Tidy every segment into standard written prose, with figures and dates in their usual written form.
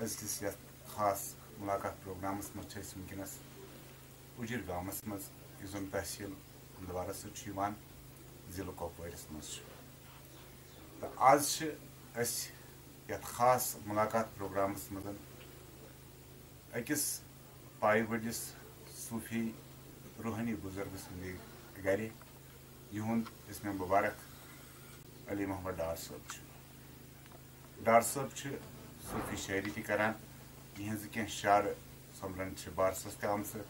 أزكِس یتھ خاص ملاقات پروگرامس منٛز چھِ أسۍ وٕنکیٚنس اُجِر گامس منٛز یُس زن تحصیٖل ہنٛدوارس سۭتۍ چھُ یِوان ضلعہٕ کۄپوٲرِس منٛز چھُ تہٕ آز چھِ أسۍ یتھ خاص ملاقات پروگرامس منٛز أکِس پایہِ بٔڑِس صوٗفی روحٲنی بُزرگہٕ سٕنٛدِ گرِ یِہُنٛد اسمِ مُبارک علی محمد ڈار صٲب چھُ ڈار صٲب چھِ صوٗفی شٲعری تہِ کران یِہنٛزٕ کینٛہہ شعرٕ سومبرن چھِ بارسس تہِ آمژٕ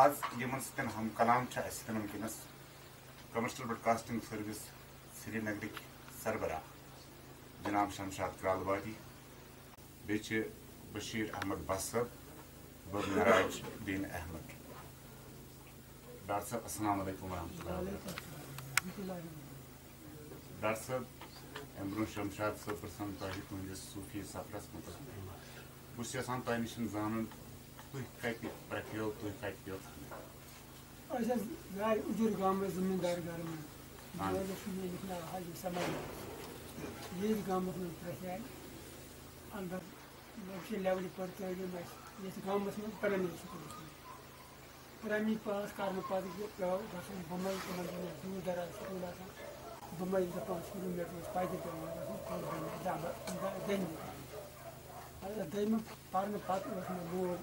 آز یِمن سۭتۍ ہم کلام چھِ اسہِ سۭتۍ وٕنکیٚنس کمرشل براڈکاسٹنگ سٔروِس سری نگرٕکۍ سربراہ جناب شمشاد کرالوادی بیٚیہِ چھِ بشیٖر احمد بٹ صٲب بہٕ معراج الدیٖن احمد ڈار صٲب السلام علیکم ورحمتہ اللہ ڈار صٲب امہِ برونٛہہ شمشاد صٲب پرژھن تۄہہِ تُہنٛدِس صوٗفی سفرس مُتعلق بہٕ چھُس یژھان تۄہہِ نِش زانُن تُہۍ کتہِ پرٛٹھیو تُہۍ کتہِ پیوٚو أسۍ حظ گاڑِ اُجُر گامس زٔمیٖندار گرٕ منٛز چھُ میٲنِس ناو حاجی سماد ییٚتہِ گامس منٛز پرٛٹھے البتہ لۄکچہِ لیولہِ پٔر تعلیٖم اَسہِ ییٚتہِ گامس منٛز پرایمری سکوٗلس منٛز پرایمری پاس کرنہٕ پتہٕ پیوٚو گژھُن بُمے تِمن چھُ دوٗر دراز سکوٗل آسان بُمے 2-5 کِلوٗمیٖٹر اوس پیدل پیوان گژھُن دوٚیمہِ پرنہٕ پتہٕ اوس مےٚ مول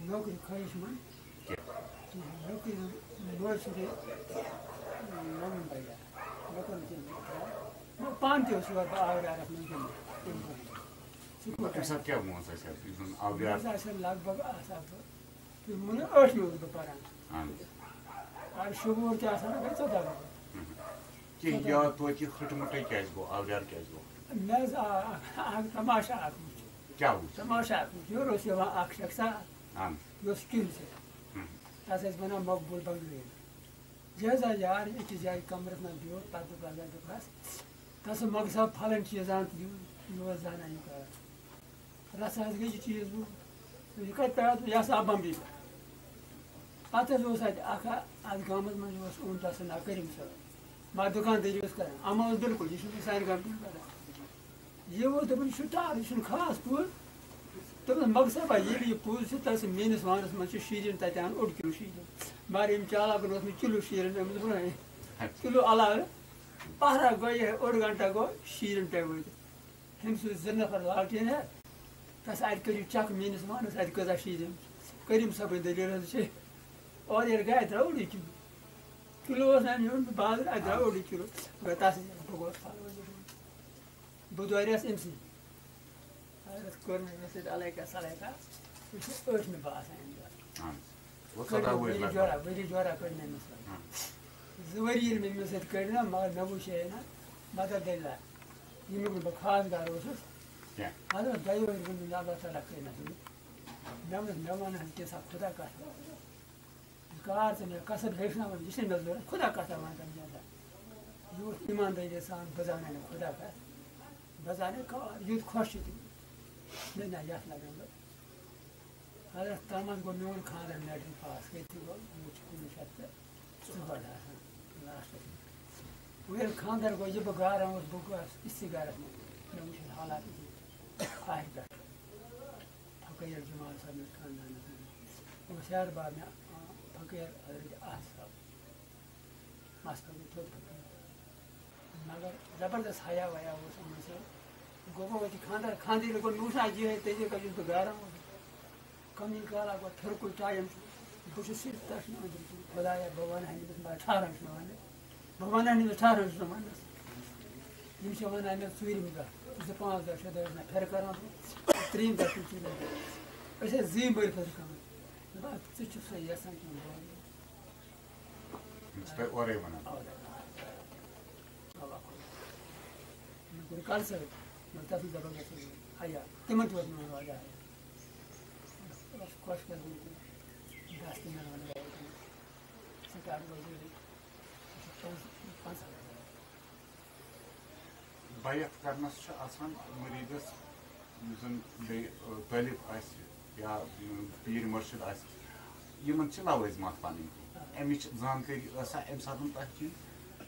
نوکری خٲہِش منٛز نوکری مٲلۍ سُنٛدٕے ووٚنُن بغیر مےٚ کوٚر نہٕ کِہیٖنۍ پانہٕ تہِ اوس یورٕ بہٕ آوریٛارس منٛز گِنٛدان لگ بگ آسہٕ ہا بہٕ تُہۍ ؤنِو 8مہِ اوسُس بہٕ پران اگر شُگوٗر تہِ آسان گٔے 14 بہٕ مےٚ حظ اکھ تماشا اکھ وٕچھ تماشا اکھ وٕچھ یورٕ اوس یِوان اکھ شخصا یہِ اوس کِلۍ سۭتۍ تتھ ٲسۍ ونان مقبوٗل بنگلٲری یہِ حظ آے یار أکِس جایہِ کمرس منٛز بِہِتھ پتہٕ دوٚپ اگر دوٚپہس تس مۄکھ صاحب پھلٲنۍ چیٖز ان تہٕ یہِ اوس زانان یہِ کار رژھ حظ گٔے یہِ چیٖز بہٕ یہِ کتہِ پیٚو یہِ ہسا آو بمبی پٮ۪ٹھ پتہٕ حظ اوس اتہِ اکھ اتھ گامس منٛز اوس اوٚن تس ناو کریٖم صٲب مگر دُکاندٲری اوس کران اما اوس بِلکُل یہِ چھُنہٕ سانہِ گامُک کران یہِ اوس دپان یہِ چھُ ٹار یہِ چھُنہٕ خاص پوٚز دوٚپُن مۄکھ صٲبا ییٚلہِ یہِ پوٚز چھُ تس میٲنِس وانس منٛز چھُ شیٖرِن تتہِ ان 1 کِلوٗ شیٖرِن مگر أمۍ چالاکن اوس مےٚ کِلوٗ شیٖرِن أمِس برونٛہے کِلوٗ علاوٕ پہرا گوٚو یِہے 1 گنٹہٕ گوٚو شیٖرِن پیٚیہِ وٲتِتھ أمۍ سۭتۍ 2 نفر لالٹیٖن ہٮ۪تھ تس اتہِ کٔرِو چک میٲنِس وانس اتہِ کۭژاہ شیٖرِن کریٖم صٲبٕنۍ دٔلیٖل حظ چھِ اورٕ ییٚلہِ گٔے اتہِ درٛاو 1 کِلوٗ کِلوٗ اوس نہٕ أمۍ اوٚن بازرٕ اتہِ درٛاو 1 کِلوٗ گوٚو تس بہٕ گوٚوُس بہٕ دوریس أمۍ سٕے حضرت کوٚر مےٚ أمِس سۭتۍ علیکا سلیکا یہِ چھُ 8مہِ بہٕ آسان اَمہِ دۄہ ؤری جورا کٔڑ مےٚ أمِس سۭتۍ 2 ؤری ییٚلہِ مےٚ أمِس سۭتۍ کٔڑۍ نا مگر مےٚ وٕچھ ہے نا بدل دٔلیٖلا ییٚمیُک نہٕ بہٕ خاص گرٕ اوسُس حضرت 2 ؤری ووٚن مےٚ اللہ تعالیٰ کٔرۍ مےٚ دوٚپُس مےٚ وَن حظ کینٛژھا خۄدا کتھ یہِ کار ژٕ مےٚ کسب ہیٚچھناوان یہِ چھُنہٕ مےٚ ضروٗرت خۄدا کتھا وَن تہٕ کینٛژھا یہِ اوس ایٖماندٲری سان بہٕ زانَے نہٕ خۄدا کتھ بہٕ زانَے کار یُتھ خۄش چھُ تہِ مےٚ نہ یتھ لگان بہٕ حضرت تامتھ گوٚو میون خانٛدر میٹرِک پاس ییٚتہِ گوٚو 1904 آسان لاسٹس وۄنۍ ییٚلہِ خانٛدر گوٚو یہِ بہٕ گارٕ اوسُس بہٕ گوس یِتھسٕے گرس منٛز مےٚ وٕچھ حالات آرِ پٮ۪ٹھ فقیٖر جمال صٲبنِس خاندانس منٛز اوس ہیٚہر باب مےٚ فقیٖر حضرت آصف صٲب مستن تھوٚد فقیٖر مگر زبردست حیا ویا اوس یِمن سۭتۍ گوٚو وۄنۍ وٲتۍ خانٛدر خانٛدر ییٚلہِ گوٚو مےٚ وٕچھ نا یِہے طریٖقہٕ یُس بہٕ گارن اوسُس کمی کالا گوٚو پھِرکُل ٹایم بہٕ چھُس صرف تس أنٛدرۍ خۄدایا بہٕ ونہٕ ہا أمِس مگر ٹھہران چھُنہٕ وننس بہٕ ونہٕ ہا أمِس ٹھہران چھُنہٕ وننس یِم چھِ ونان مےٚ 4مہِ دۄہ 2-5 دۄہ 6 دۄہ ٲسۍ مےٚ پھِرٕ کران 3یِم دۄہ چھُنہٕ 4مہِ دۄہ أسۍ ٲسۍ 2 بٔرۍ پھِرٕ کران دپان ژٕ چھُکھ سا یژھان کینٛہہ مےٚ کوٚر کلہٕ سۭتۍ مگر تتھ منٛز زبردست حیا تِمن تہِ اوس میون واریاہ حیا خۄش کَران دَس تہِ مےٚ وَنان سٹاٹ گوٚو 50 بیعت کرنس چھُ آسان مریٖدس یُس زن بیٚیہِ طٲلب آسہِ یا پیٖر مُرشِد آسہِ یِمن چھِ لوٲزمات پنٕنۍ امِچ زانکٲری ٲسا امہِ ساتہٕ تۄہہِ کِنہٕ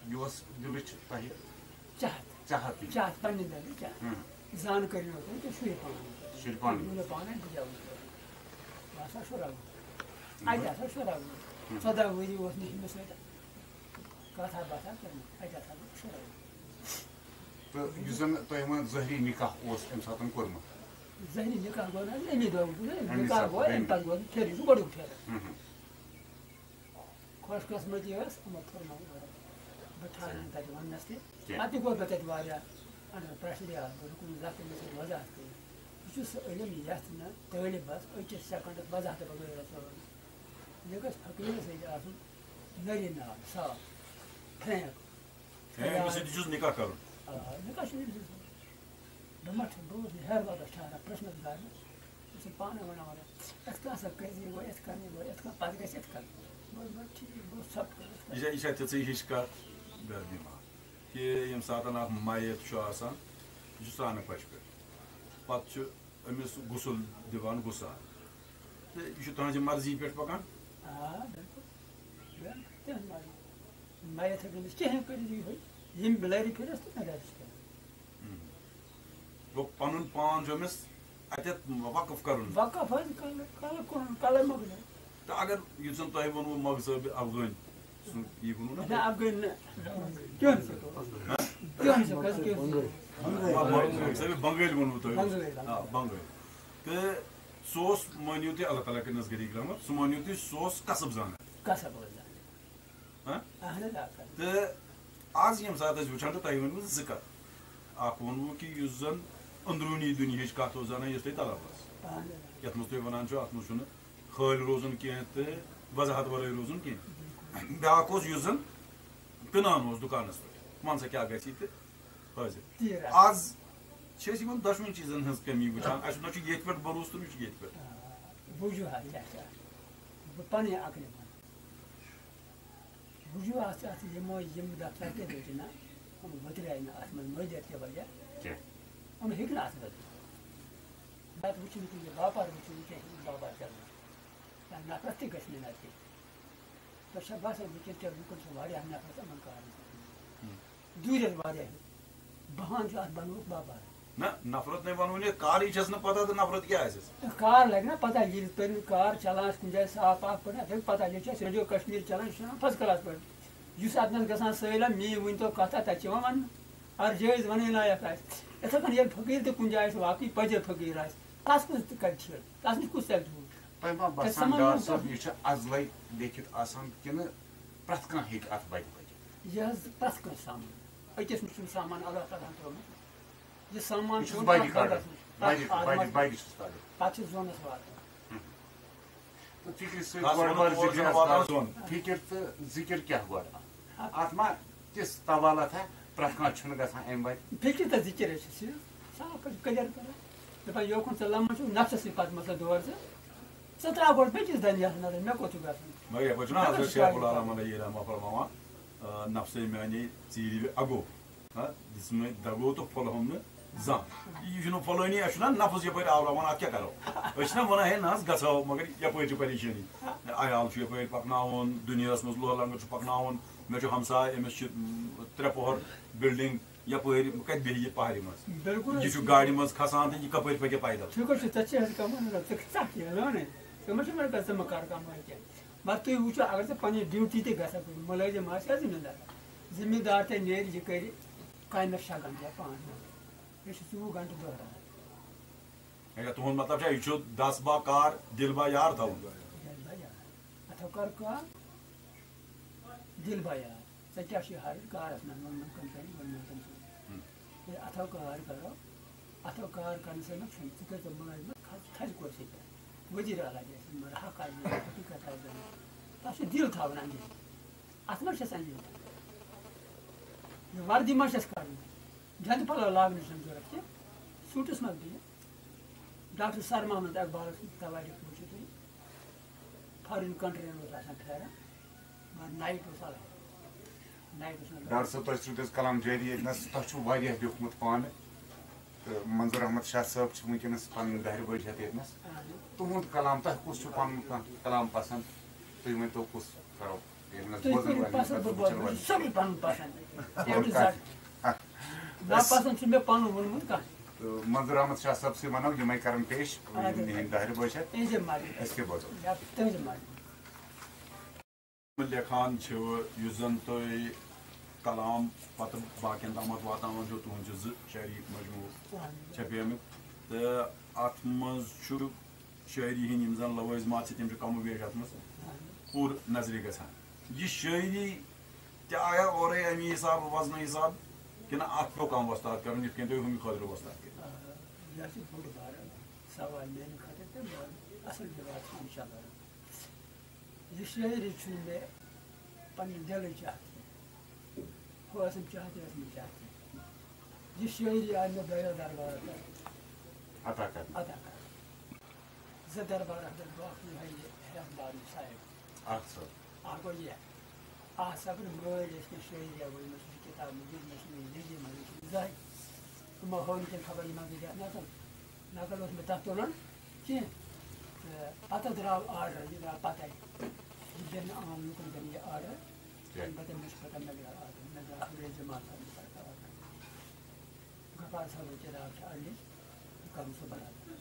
یہِ اوس دِلٕچ تۄہہِ چاہت پننہِ دِلٕچ چاہت زانکاری ہوتی ہے شری پان پانے بہت شراب اتہ ہسا شراب 14 ؤری اوس نہٕ أمِس سۭتۍ کتھا باتھا کٔرمٕژ اتہِ ہسا گوٚو شراب. تہٕ یُس زن تۄہہِ وۄنۍ ظٲہری نِکاح اوس اَمہِ ساتہٕ کوٚرمُت ظٲہری نِکاح گوٚو نہٕ حظ اَمی دۄہ نِکاح گوٚو اَمہِ پتہٕ گوٚو پھِرِ یہِ چھُ گۄڈٕنیُک پھِرٕ خۄش قٕسمتی ٲس یِمو پھٔرنٲو بہٕ ٹھہران تَتہِ وَننَس تہِ پَتہٕ تہِ گوٚو مےٚ تَتہِ واریاہ اَنڈر پرٛیشَر یا رُکُن زَکھ تٔمِس سۭتۍ وضاحت کٔرِتھ یہِ چھُ سُہ علم یَتھ نہٕ طٲلبَس أکِس سٮ۪کَنٛڈَس وضاحتہٕ بغٲر آسان یہِ گژھِ فقیٖرَس سۭتۍ آسُن نٔری ناو صاف فرینٛک نِکاح کرُن نِکاح چھُ أمِس سۭتۍ بہٕ ما چھُس بہٕ اوسُس ہیٚہربَبَس ٹھہران پرٛژھنَس گاڑِ بہٕ چھُس پانَے وَنان وَنان یِتھ کٔنۍ ہسا کٔرۍزِ وۄنۍ یِتھ کٔنۍ وۄنۍ یِتھ کٔنۍ پَتہٕ گژھِ یِتھ کٔنۍ ٹھیٖک بہٕ اوسُس سَب یہِ چھا تِژٕے ہِش کَتھ بیٚما کہِ ییٚمہِ ساتہٕ اکھ مَیت چھُ آسان یہِ چھُ سرٛانہٕ پَشہِ پٮ۪ٹھ پَتہٕ چھُ أمِس غسُل دِوان غُسان تہٕ یہِ چھُ تُہنٛزِ مرضی پٮ۪ٹھ پَکان بِلکُل تِہنٛز مرضی مَیت ہیٚکہِ أمِس کِہیٖنۍ کٔرِتھ یِہوٚے ییٚمہِ بِلٲری پھِرِس تہٕ مےٚ گژھِ کیٚنٛہہ گوٚو پَنُن پان چھُ أمِس اَتٮ۪تھ وقف کَرُن وقف حظ کَلہٕ کوٚرُن کَلَے مۄکلیو تہٕ اگر یُس زن تۄہہِ ووٚنوُ مغصب افغٲنۍ سُنٛد یی ووٚنوُ نہ نا افغٲنۍ نہٕ کیٚنٛہہ مغصب بنگٲلۍ ووٚنوُ تۄہہِ آ بنگٲلۍ تہٕ سُہ اوس مٲنِو تُہۍ اللہ تعالیٰ کہِ نظریٖک رحمت سُہ مٲنِو تُہۍ سُہ اوس قصب زانان تہٕ آز ییٚمہِ ساتہٕ أسۍ وٕچھان تہٕ تۄہہِ ؤنوُ 2 کَتھٕ اکھ ووٚنوُ کہِ یُس زن أنٛدروٗنی دُنیہٕچ کتھ اوس زانان یۄس تۄہہِ طلب ٲس یتھ منٛز تُہۍ وَنان چھِو اتھ منٛز چھُنہٕ خٲلۍ روزُن کینٛہہ تہٕ وضاحت ورٲے روزُن کینٛہہ بیٛاکھ اوس یُس زن کٕنان اوس دُکانس پٮ۪ٹھ مان سا کیٛاہ گژھِ تہٕ حٲضِر آز چھِ أسۍ یِمن دۄشوٕنی چیٖزن ہٕنٛز کٔمی وٕچھان اَسہِ نہ چھُ ییٚتہِ پٮ۪ٹھ بروسہٕ تہٕ نہ چھُ ییٚتہِ پٮ۪ٹھ وجوٗہات کیٛاہ چھِ بہٕ پنٕنہِ عقلہِ وَنہٕ وجوٗہات چھِ اَتھ یِمو یِم دفتر تہِ دِتۍ نہ یِم ؤترایہِ نہٕ اَتھ منٛز مٲدیت کہِ وجہ یِم ہیٚکہِ نہٕ اَتھ ؤتھِتھ نَتہٕ وٕچھِنۍ کہِ یہِ باپار وٕچھِنۍ کینٛہہ باپار چلان یا نفرت تہِ گژھِ نہٕ نَتہٕ کینٛہہ تۄہہِ چھا باسان وٕنکٮ۪ن کٮ۪ن لُکن چھِ واریاہ نفرت یِمن کارن دوٗرِتھ واریاہ بہان چھُ اَتھ بنووُکھ باپار نہ نفرت نے وَنوُن یہِ کارٕے چھَس نہٕ پتہ تہٕ نفرت کیٛاہ آسٮ۪س کار لگہِ نا پتہ ییٚلہِ تۄہہِ کار چلان آسہِ کُنہِ جایہِ صاف پاک پٲٹھۍ اَتھ ہیٚکہِ پتہ ییٚتہِ چھِ اَسہِ ریڈیو کشمیٖر چلان یہِ چھُ چلان فٔسٹ کلاس پٲٹھۍ یُس اَتنَس گژھان سٲلِم میٛٲنۍ ؤنۍتو کَتھا تَتہِ چھِ یِوان وَننہٕ اگر جٲیِز وَنٕنۍ لایق آسہِ یِتھَے کٔنۍ ییٚلہِ فقیٖر تہِ کُنہِ جایہِ آسہِ واقعی پٔزِ فقیٖر آسہِ تَس کُس تہِ کَرِ چھِڑ تَس نِش کُس ژَلہِ جھوٗٹ تۄہہِ ما باسان ڈار صٲب یہِ چھُ اَزلَے لیکھِتھ آسان کِنہٕ پرٛٮ۪تھ کانٛہہ ہیٚکہِ اَتھ بَچہِ یہِ حظ پرٛٮ۪تھ کٲنٛسہِ سامان أکِس نِش چھُنہٕ سامان اللہ تعالیٰ ہن ترٛوومُت یہِ سامان چھُ پَتہٕ چھُ زوٚنَس واتان فِکرِ سۭتۍ فِکِر تہٕ ذِکِر کیٛاہ گۄڈٕ اَتھ ما تِژھ طوالتھا پرٛٮ۪تھ کانٛہہ چھُنہٕ گژھان اَمہِ وَتہِ فِکرِ تہٕ ذِکِر حظ چھِ صاف پٲٹھۍ کٕلیر کران دَپان یوکُن ژٕ لَمان چھُکھ نفسَس سۭتۍ پَتہٕ مطلب دور ژٕ ترٛاو گۄڈٕ بیٚکِس دٔنیاہَس نظر مےٚ کوٚت چھُ گژھُن مگر یَپٲرۍ چھُنہ حضرت شیخ العالم علیہ رحمہ فرماوان نفسے میانے ژیٖرِ اَگو دِژمَے دَگو تہٕ پھۄلہوم نہٕ زانٛہہ یہِ چھُنہٕ پھۄلٲنی اَسہِ چھُنہ نفس یَپٲرۍ آوراوان اَتھ کیٛاہ کَرو أسۍ چھِنہ وَنان ہے نہ حظ گژھو مگر یَپٲرۍ چھِ پریشٲنی عیال چھُ یَپٲرۍ پَکناوُن دُنیاہَس منٛز لوہر لنٛگر چھُ پَکناوُن مےٚ چھُ ہمساے أمِس چھِ 3 پوہر بِلڈِنٛگ یَپٲرۍ کَتہِ بیٚہہِ یہِ پہرِ منٛز یہِ چھُ گاڑِ منٛز کھسان تہٕ یہِ کَپٲرۍ پَکہِ مگر تُہۍ وٕچھِو اگر ژٕ پنٕنۍ ڈیوٹی تہِ گژھکھ مُلٲزِم آسہِ یا زٔمیٖندار زٔمیٖندار تہِ نیرِ یہِ کَرِ کامہِ 6 گنٹہٕ یا 5 گنٹہٕ یہِ چھُ 24 گنٹہٕ دۄہراوان تُہُنٛد مطلب چھا یہِ چھُ 10 با کار دِل با یار تھاوُن اَتھو کر کار دِل با یار ژےٚ کیٛاہ چھُے ہَر کارَس منٛز ووٚنمُت کَمپٔنی ووٚنمُت ییٚلہِ اَتھو کار کَرو اَتھو کار کَرنہٕ سۭتۍ چھُنہٕ ژٕ کٔرۍ زِ مُلٲزِمَت تھَزِ کورسٕے پٮ۪ٹھ ؤزیٖر اعلیٰ گژھِ مگر حق آسہِ حقیٖقت آسہِ تَتھ چھُ دِل تھاوُن أنٛدرۍ اَتھ ما چھَس أنٛدرۍ یہِ وردی ما چھَس کَرٕنۍ جَندٕ پَلو لاگنٕچ چھَنہٕ ضوٚرَتھ کینٛہہ سوٗٹَس منٛز بِہِتھ ڈاکٹر سر محمد اقبالَس تَوَریٖخ وٕچھِو تُہۍ فارِن کَنٹرٛیَن اوس آسان پھیران مگر نایٹ اوس الگ نایٹ اوس ڈاکٹر صٲب تۄہہِ چھُو کلام جٲری ییٚتنَس تۄہہِ چھُو واریاہ لیوٗکھمُت پانہٕ تہٕ منظوٗر احمد شاہ صٲب چھِ وٕنکٮ۪نَس پَنٕنۍ دَہہِ بٔجۍ ہٮ۪تھ ییٚتنَس تُہُنٛد کلام تۄہہِ کُس چھُ پَنُن کانٛہہ کلام پسنٛد تُہۍ ؤنۍتو کُس کَرو سورُے پَنُن پسنٛد ناپسنٛد چھُ مےٚ پَنُن ووٚنمُت کانٛہہ تو منظور احمد شاہ صاحب سے ونو یمے کرن پیش دہر بچت اس کے بوزو لکھان یس زن تھی کلام پتہ باقین تام واتان چھو تہذ شاعری مجموع چھپیمت تو ات مز شاعری ہند زن لوازمات تم کم و بیش ات مز پور نظر گھان یہ شاعری تہ آیا اورے امی حساب وزن حساب کہ ات پو کم وستاد کرن یت کن تھی ہم خاطر وستاد کر سوال میانہ خاطر تو اصل جواب ان شاء اللہ یہ شاعری مے پن دل چاہتے حوصم چاہتے چاہتے یہ شاعری آج میں بیرو دربار عطا کر زٕ دربار اندر باقی ہے حیرت باری صاحب گو یہ صبر مل شاعری ورمت کتاب مجھے زندگی من زائ تمو ہو خبر نقل نقل اس میں تک تلان کی پتہ درو آرڈر یہ درو پتہ یہ عام لوکن دن یہ آرڈر پتہ مجھ پتہ مے درو آرڈر مے درو انگریز جماعت غفار صاحب کتاب اڑی کم سو برابر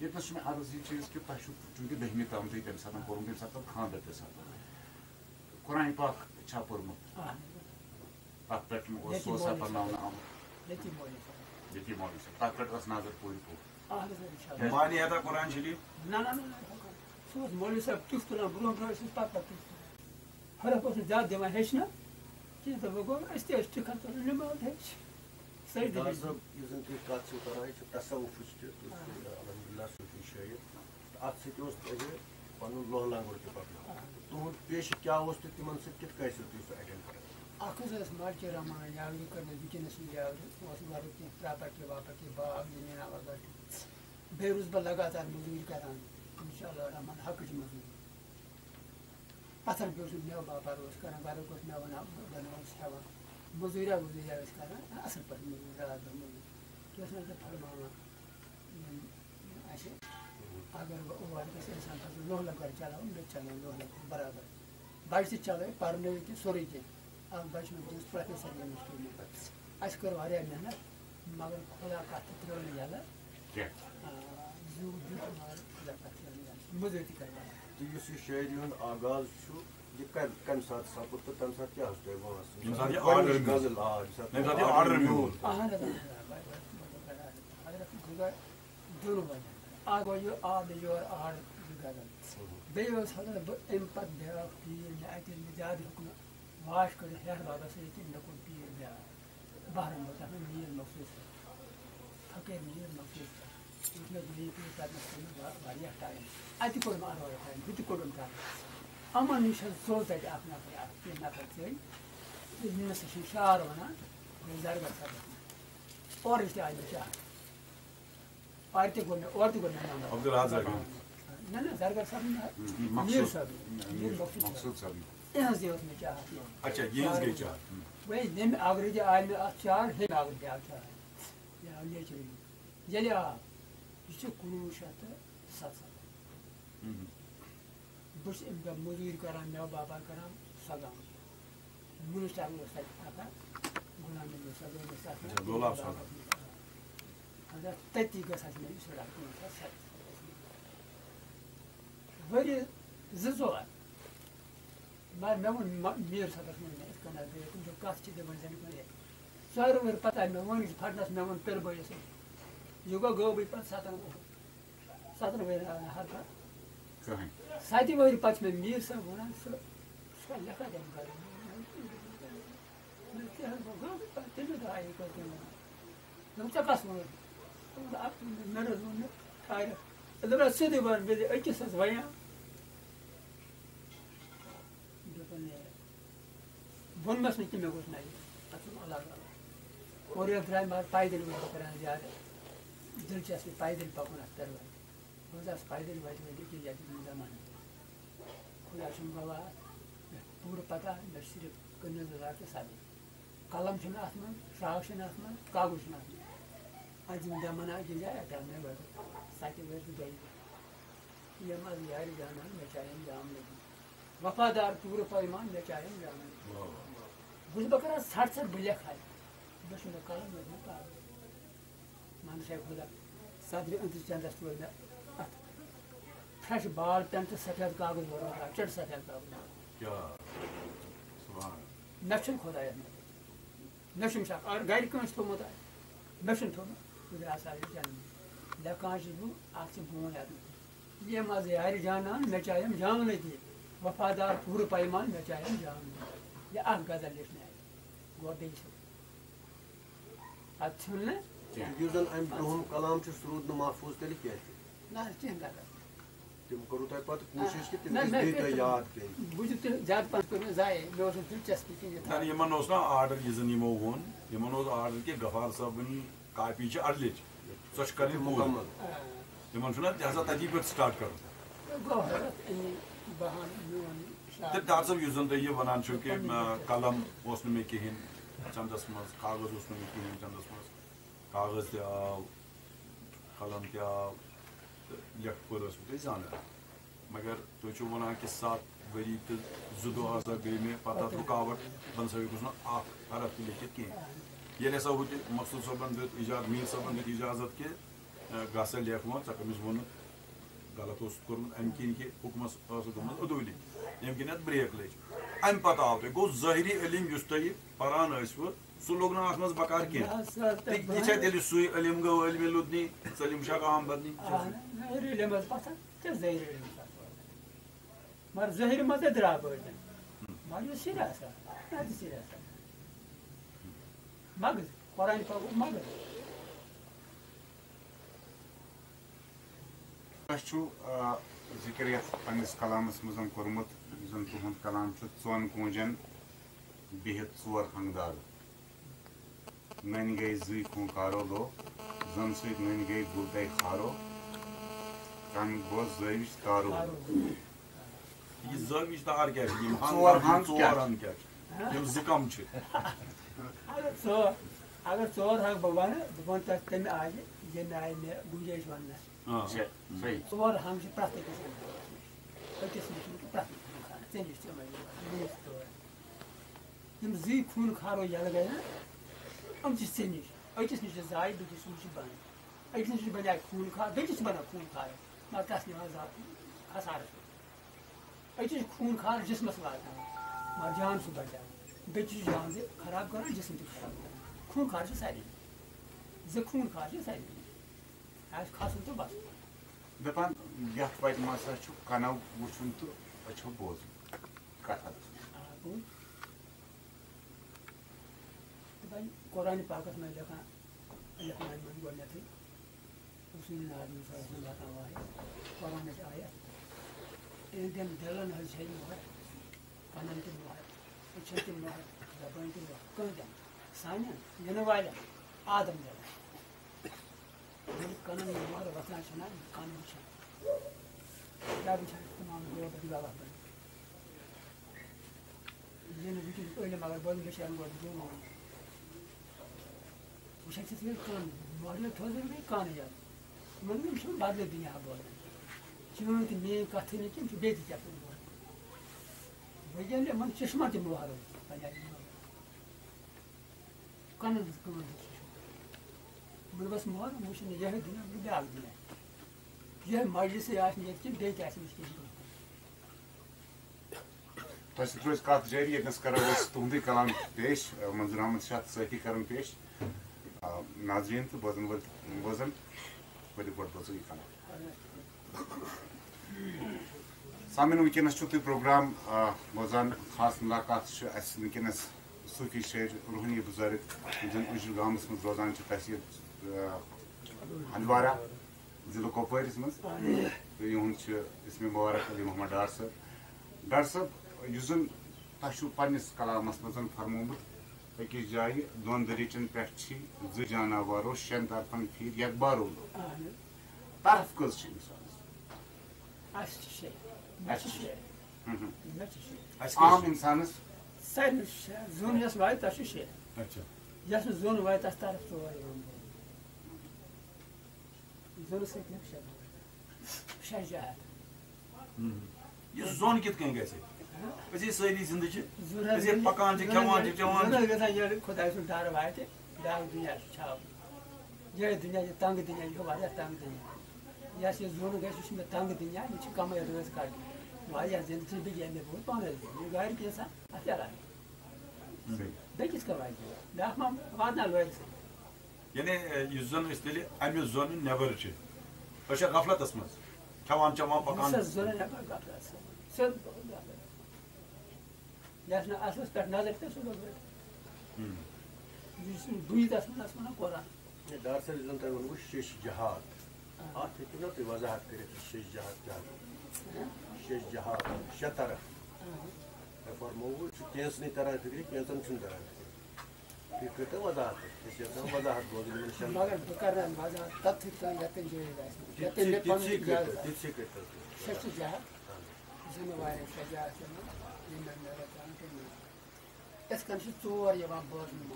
یہ میں عرض یہ چیز کہ تہ چونکہ دہمی تام تھی تمہ سات پورمت تمہ سات خاندر تہ سات قرآن پاک چھا پورمت تک پہ سوسا پرناؤن آمت یتی مولوی صاحب تک پہ نظر پوری پور مانی ہے قرآن شریف نا سہ مولوی صاحب تیس تلان برو پتہ فرق اس زیادہ دان ہیچنا کی تو گو اس ٹھیکان تلان نماز ہیچ صحیح تصوف الحمدللہ صوفی شاعر ات پن لوہ لنگر تہ پکان تہد پیش کیا تم سب کت سہ اٹینڈ کر مارچہ رحمان یاوری کر وکینس یاوری گھر کی پراپرٹی واپرٹی باغ زمین وغیرہ بیٚیہِ روٗدُس بہٕ لگاتار موٚزوٗرۍ کران انشاء اللہ رحمان حقٕچ موٚزوٗرۍ پتھر بیٚیہِ اوسُس مٮ۪وٕ باپار اوس کران گرُک اوس مٮ۪وٕ بناوان اوس ہٮ۪وان موٚزوٗریا ٲسۍ کران اَصٕل پٲٹھۍ موٚزوٗرۍ راتھ دۄہ موٚزوٗرۍ کیٛاہ اوس مےٚ فرماوان اَسہِ اگر بہٕ اور گژھِ اِنسان پَزِ لوہ لنگر چلاوُن مےٚ تہِ چلاوُن لوہ لنگر برابر بچہِ تہِ چلٲوِتھ پرنٲوِتھ تہِ سورُے کینٛہہ اکھ بچہِ مےٚ وٕنکیٚنس پروفیسر یونیورسٹی منٛز اَسہِ کٔر واریاہ محنت مگر خۄدا کتھ تہِ ترٛٲو نہٕ یَلہٕ موٚزوٗرۍ تہِ کران تہٕ یُس یہِ شاعری ہُنٛد آغاز چھُ یہ کمہِ ساتہٕ سپُد تہٕ تمہِ ساتہٕ کیٛاہ اوس تۄہہِ غزل دۄنوٕ وجہ اکھ گوٚو یہِ آو مےٚ یورٕ آر غزل بیٚیہِ اوس حضرت بہٕ اَمہِ پتہٕ بیٛاکھ پیٖر مےٚ اَتہِ ییٚلہِ مےٚ زیادٕ ہیوٚک نہٕ واش کٔرِتھ ہیٚہر بابا سۭتۍ مےٚ کوٚر پیٖر بیٛاکھ بہرمُل تتھ منٛز میٖر مخصوٗص فقیٖر میٖر مخصوٗص یُس مےٚ دوٚیِم پیٖر کرنس کوٚر مےٚ واریاہ ٹایم اَتہِ کوٚر مےٚ اَنوار ٹایم ہُہ تہِ کوٚرُم کرُن یِمن نِش حظ ژوٚل تَتہِ اکھ نفر اکھ کینٛہہ نفر ژٔلۍ ییٚمِس سُہ چھِ شعر ونان زرگر صٲبس اورٕچ تہِ آیہِ مےٚ چاہت اورٕ تہِ گوٚو مےٚ نمبر نہ زرگر صٲب میٖر صٲب میٖر مخصوٗص صٲب یِہٕنٛز تہِ ٲس مےٚ چاہت وۄنۍ ییٚمہِ اگرٕ تہِ آیہِ مےٚ اَتھ چار ہیٚمہِ اگرٕ تہِ آو چار یہِ آو نیچرلی ییٚلہِ آو یہِ چھُ 1977 بہٕ چھُس اَمہِ دۄہ موٚزوٗرۍ کران مٮ۪وٕ باپار کران سۄگام مُنِسٹر اوس تَتہِ آسان غلام نبی صٲب اوس تَتھ حضرت تٔتی گٔژھ اَسہِ مےٚ اِشرا 1977 ؤری 2-4 مگر مےٚ ووٚن میٖر صٲبس ووٚن مےٚ یِتھ کٔنۍ حظ گٔیے تِم چھِ کَتھ چھِ دِوان زَن کُنہِ ژورِ ؤہرۍ پتہٕ آیہِ مےٚ وٲنِج پھٹنس مےٚ ووٚن پِرٕ بٲیِس یہِ گوٚو غٲبٕے پتہٕ 7 ؤہرۍ آو نہٕ ہر کانٛہہ 7 ؤہرۍ پتہٕ چھُ مےٚ میٖر صٲب وَنان سُہ چھُ لیکھان تٔمۍ گرٕ تَمہِ دۄہ آیہِ ژےٚ کَس ووٚنُتھ مےٚ حظ ووٚن نہٕ ٹھارِ دوٚپُن سیٚودُے وَن مےٚ أکِس حظ وَنیٛاو دوٚپُن ووٚنمَس نہٕ کہِ مےٚ گوٚژھ نہ پَتہٕ ووٚن اللہ تعالیٰ اورٕ یورٕ درٛاے مگر پایدٔلۍ اوس کران زیادٕ دِلچسپی پایدٔلۍ پَکُن اَتھ پٮ۪ٹھ وَتہِ بہٕ حظ آسہٕ پایدٔلۍ وَتہِ أکِس جایہِ زمانہٕ خۄدا چھُم گواہ مےٚ پوٗرٕ پتہ مےٚ چھِ صرف کٔنِز 2000 تہٕ 7 قلم چھُنہٕ اَتھ منٛز شراک چھُنہٕ اَتھ منٛز کاغذ چھُنہٕ اَتھ منٛز اَتہِ یِم دَمَن أکِس جایہِ اَتہِ آو مےٚ وَتہِ 7 ؤہرۍ تہٕ 2 یِم حظ یارِ جانان مےٚ چاہیے جام لٔگِتھ وفادار پوٗرٕ پٲیمان مےٚ چاہیے جام لٔگِتھ بہٕ چھُس بہٕ کران ژھٹھ بہٕ لیکھٕ ہا بہٕ چھُس مےٚ قلم مےٚ کاغذ مان سے خدا صدر انتظ چندس تو فریش بال پین تو سفید کاغذ ضرورت چڑ سفید کاغذ کیا سبحان نشن خدا نشن شاک اور گھر کنس تھومت نشن تھومت خدا سال جان لکان بو آپ سے بون یہ مز یار جانان مے چاہیم جان دی وفادار پور پیمان مے چاہیم جان یہ اخ غزل لکھنے گو بیس اچھا یُس زن امہِ برٛونٛہِم کلام چھُ سُہ روٗد نہٕ محفوٗظ تیٚلہِ کیٚنٛہہ نہ کینٛہہ غلط تِم کوٚروٕ تۄہہِ پتہٕ کوٗشِش کہِ تِم گٔژھۍ بیٚیہِ تۄہہِ یاد پیٚنۍ بوٗزِو تُہۍ زیادٕ پہن کوٚر مےٚ ضایع مےٚ اوس نہٕ دِلچسپی کِہیٖنۍ یِمن اوس نا آرڈر یہِ زن یِمو ووٚن یِمن اوس آرڈر کہِ غفار صٲبٕنۍ کاپی چھِ اَدلِچ سۄ چھِ کَرٕنۍ مُکمل یِمن چھُنہ لہذا تٔتی پٮ۪ٹھ سٹارٹ کَرُن گوٚو حضرت بہان میون تہٕ ڈاکٹر صٲب یُس زن تُہۍ یہِ وَنان چھِو کہِ قلم اوس نہٕ مےٚ کِہیٖنۍ چندس منٛز کاغذ اوس نہٕ مےٚ کِہیٖنۍ چندس منٛز کاغذ تہِ آو قلم تہِ آو تہٕ لیکھہٕ پٔر ٲسوٕ تُہۍ زانان مگر تُہۍ چھِو وَنان کہِ 7 ؤری تہٕ 2 دۄہ ہسا گٔے مےٚ پتہٕ اَتھ رُکاوٹ بہٕ نسا ہیوٚکُس نہٕ اکھ حرف تہِ لیکھِتھ کِہیٖنۍ ییٚلہِ ہسا ہُتہِ مقصوٗد صٲبن دیُت میٖر صٲبن دیُت اِجازت کہِ گژھ سا لیکھ وۄنۍ ژےٚ کٔمِس ووٚنُتھ غلط اوسُتھ کوٚرمُت اَمہِ کِنۍ کہِ حُکمس ٲسٕکھ گٔمٕژ عدوٗلی ییٚمہِ کِنۍ اَتھ برٛیک لٔج اَمہِ پتہٕ آو تۄہہِ گوٚو ظٲہری علم یُس تۄہہِ پران ٲسوٕ سُہ لوٚگ نہٕ اَتھ منٛز بکار کینٛہہ یہِ چھا تیٚلہِ سُے علم گوٚو علمِ لُدنی ژٔلِم شک عام بدنی مگر ظٲہِر منٛز تہِ درٛاو بٲڑۍ مگر یہِ سِر آسان سِر آسان مغز قرآن پاکُک مغز تۄہہِ چھُو ذِکر یَتھ پنٛنِس کلامس منٛز کوٚرمُت یُس زن تُہُنٛد کلام چھُ ژۄن کوٗنجن بِہِتھ 4 ہنٛگدارٕ ننہِ گٔے 2 خوٗنکارو لو زن سۭتۍ ننہِ گٔے گُلتے خارو کن گوٚو زٲوِج تارو یہِ زٲوِج تار کیٛاہ چھِ یِم 4 ہنٛگ 4 ہن کیٛاہ چھِ یِم 2 کم چھِ اگر 4 ہنٛگ بہٕ وَنہٕ بہٕ وَنہٕ تۄہہِ تَمہِ آیہِ ییٚمہِ آیہِ مےٚ گُنجٲیِش وَننَس صحیح 4 ہنٛگ چھِ پرٛٮ۪تھ أکِس أکِس نِش چھُنہٕ پرٛٮ۪تھ ژےٚ نِش تہِ یِم 2 خوٗنخارو یَلہٕ گٔے نا یِم چھِ ژےٚ نِش أکِس نِش چھِ زایہِ بیٚکِس نِش چھِ بنٛد أکِس نِش بَنیٛاے خوٗنخار بیٚکِس چھِ بَنان خوٗنخار مگر تَس نِوان خسارَس أکِس چھِ خوٗنخار جِسمَس واتان مگر جان چھُ بَچان بیٚکِس چھُ جان تہِ خراب کران جِسم تہِ خراب کران خوٗنخار چھِ سارے 2 خوٗنخار چھِ سارے آسہِ کھسُن تہٕ بَس دَپان یَتھ وَتہِ منٛز ہسا چھُ کَنو وٕچھُن تہٕ أچھو بوزُن کَتھ قرآن پاکس منٛز لیکھان لیکھناوِ منٛز گۄڈنٮ۪تھٕے رسول عالم صلی اللہ علیہ وسلم واتان قرآنٕچ آیت اِہِنٛدٮ۪ن دِلن حظ چھِ مۄہر کَنن تہِ مۄہر أچھن تہِ مۄہر زبٲنۍ تہِ مۄہر کٕہٕنٛدٮ۪ن سانٮ۪ن یِنہٕ والٮ۪ن آدم دِلن ییٚلہِ کَنن یہِ مۄہر وَسان چھِنہ کَن وٕچھان کیٛاہ وٕچھان تمام گوٚو گواہ بَنہِ یہِ نہٕ وٕچھُن علم اگر بوزُن بِچارن گۄڈٕ جوٗن وٕچھان چھِ کَن مۄہرِ تھوٚزُن گٔے کَن یَلہٕ یِمن یِم چھِ بدلہٕ دُنیا بوزان چٲنۍ تہِ میٛٲنۍ کَتھٕے نہٕ کینٛہہ یِم چھِ بیٚیہِ تہِ کیٛاہ بوزان وۄنۍ ییٚلہِ یِمن چشمہ تہِ مۄہر بَنیٛاے کَنن ہٕنٛز کٲم تہِ یِمن بَس مۄہر وٕچھِ نہٕ یِہوٚے دُنیا بیٛاکھ دُنیا یِہوٚے مجلسٕے آسہِ نہٕ ییٚتہِ کِنہٕ بیٚیہِ تہِ آسہِ نہٕ کِہیٖنۍ تۄہہِ سۭتۍ روزِ کَتھ جٲری ییٚتنَس کَرو أسۍ تُہُنٛدُے کلام پیش منظوٗر احمد چھِ اَتھ سۭتی کَران پیش ناظریٖن تہٕ بوزن وٲلۍ بوزان ؤلِو گۄڈٕ بوزو یہِ کلام سامعیٖن وٕنکیٚنَس چھُو تُہۍ پروگرام بوزان خاص مُلاقات چھُ اَسہِ وٕنکیٚنَس صوٗفی شٲعر روحٲنی بُزرٕگ یِم زَن اُجر گامَس منٛز روزان چھِ تحصیٖل ہندوارہ ضِلعہٕ کۄپوٲرِس منٛز تہٕ یِہُنٛد چھُ اِسمِ مُبارک علی محمد ڈار صٲب ڈاکٹر صٲب یُس زَن تۄہہِ چھُو پنٛنِس کلامَس منٛز فرمومُت أکِس جایہِ 2 دٔریٖچَن پٮ۪ٹھ چھِ 2 جاناوارو 6 طرفن پھیٖرۍ یَتھ بارو طرف کٔژ چھِ اِنسانَس عام اِنسانَس سارنٕے زوٚن یۄس واتہِ تَتھ چھِ 6 یۄس نہٕ زوٚن واتہِ تَتھ طرف 4 یِوان زوٚنہٕ سۭتۍ نہٕ 6 جہات یہِ زوٚن کِتھ کٔنۍ گژھِ أسۍ سٲری زِندٕ چھِ أسۍ ییٚتہِ پَکان چھِ کھٮ۪وان چھِ چٮ۪وان چھِ گژھان ییٚلہِ خۄداے سُنٛد ڈر واتہِ بیٛاکھ دُنیا چھُ چھاوُن یہ دنیا یہ تنگ دنیا یہ واریاہ تنگ دنیا یہ زون گژھِ مےٚ تنگ دنیا یہ چھِ کمٕے روزگار واریاہ زندگی بگیے مےٚ بہت پانَے یہِ گاڑِ کیٛاہ اَتھ علاوٕ بیٚکِس کا واتہِ بیٛاکھ ما واتناو لورِ یعنی یُس زن أسۍ تیٚلہِ اَمہِ زونہٕ نٮ۪بر چھِ أسۍ چھا غفلتس منٛز کھٮ۪وان چٮ۪وان پکان زونہٕ نٮ۪بر غفلت سیوٚد غفلت یَتھ نہٕ اَصلس پٮ۪ٹھ نظر تہِ سُہ گوٚو یُس بٕے تَتھ منٛز ٲس وَنان قرآن ڈار صٲب یُس زن تۄہہِ ووٚنوٕ شیش جہاد اَتھ ہیٚکِو نا تُہۍ وضاحت کٔرِتھ شیش جہاد کیٛاہ گوٚو شیش جہاد شےٚ طرف تۄہہِ فرمووُ چھُ کینٛژنٕے تران فِکرِ کینٛژن چھُنہٕ تران فِکرِ تُہۍ کٔرۍتو وضاحت أسۍ چھِ یژھان وضاحت بوزٕنۍ یِمن شٮ۪ن مگر بہٕ کرٕ وضاحت تَتھٕے تام یَتٮ۪ن جٲیِز آسہِ یَتٮ۪ن مےٚ تِتسٕے پَنُن کٔرۍتو تِتسٕے کٔرۍتو سۄ چھِ جہاد زِنہٕ واریاہ چھےٚ جہاد چھِ یِم مےٚ رَٹان تِم یِتھ کٔنۍ چھِ ژور یِوان بوزنہٕ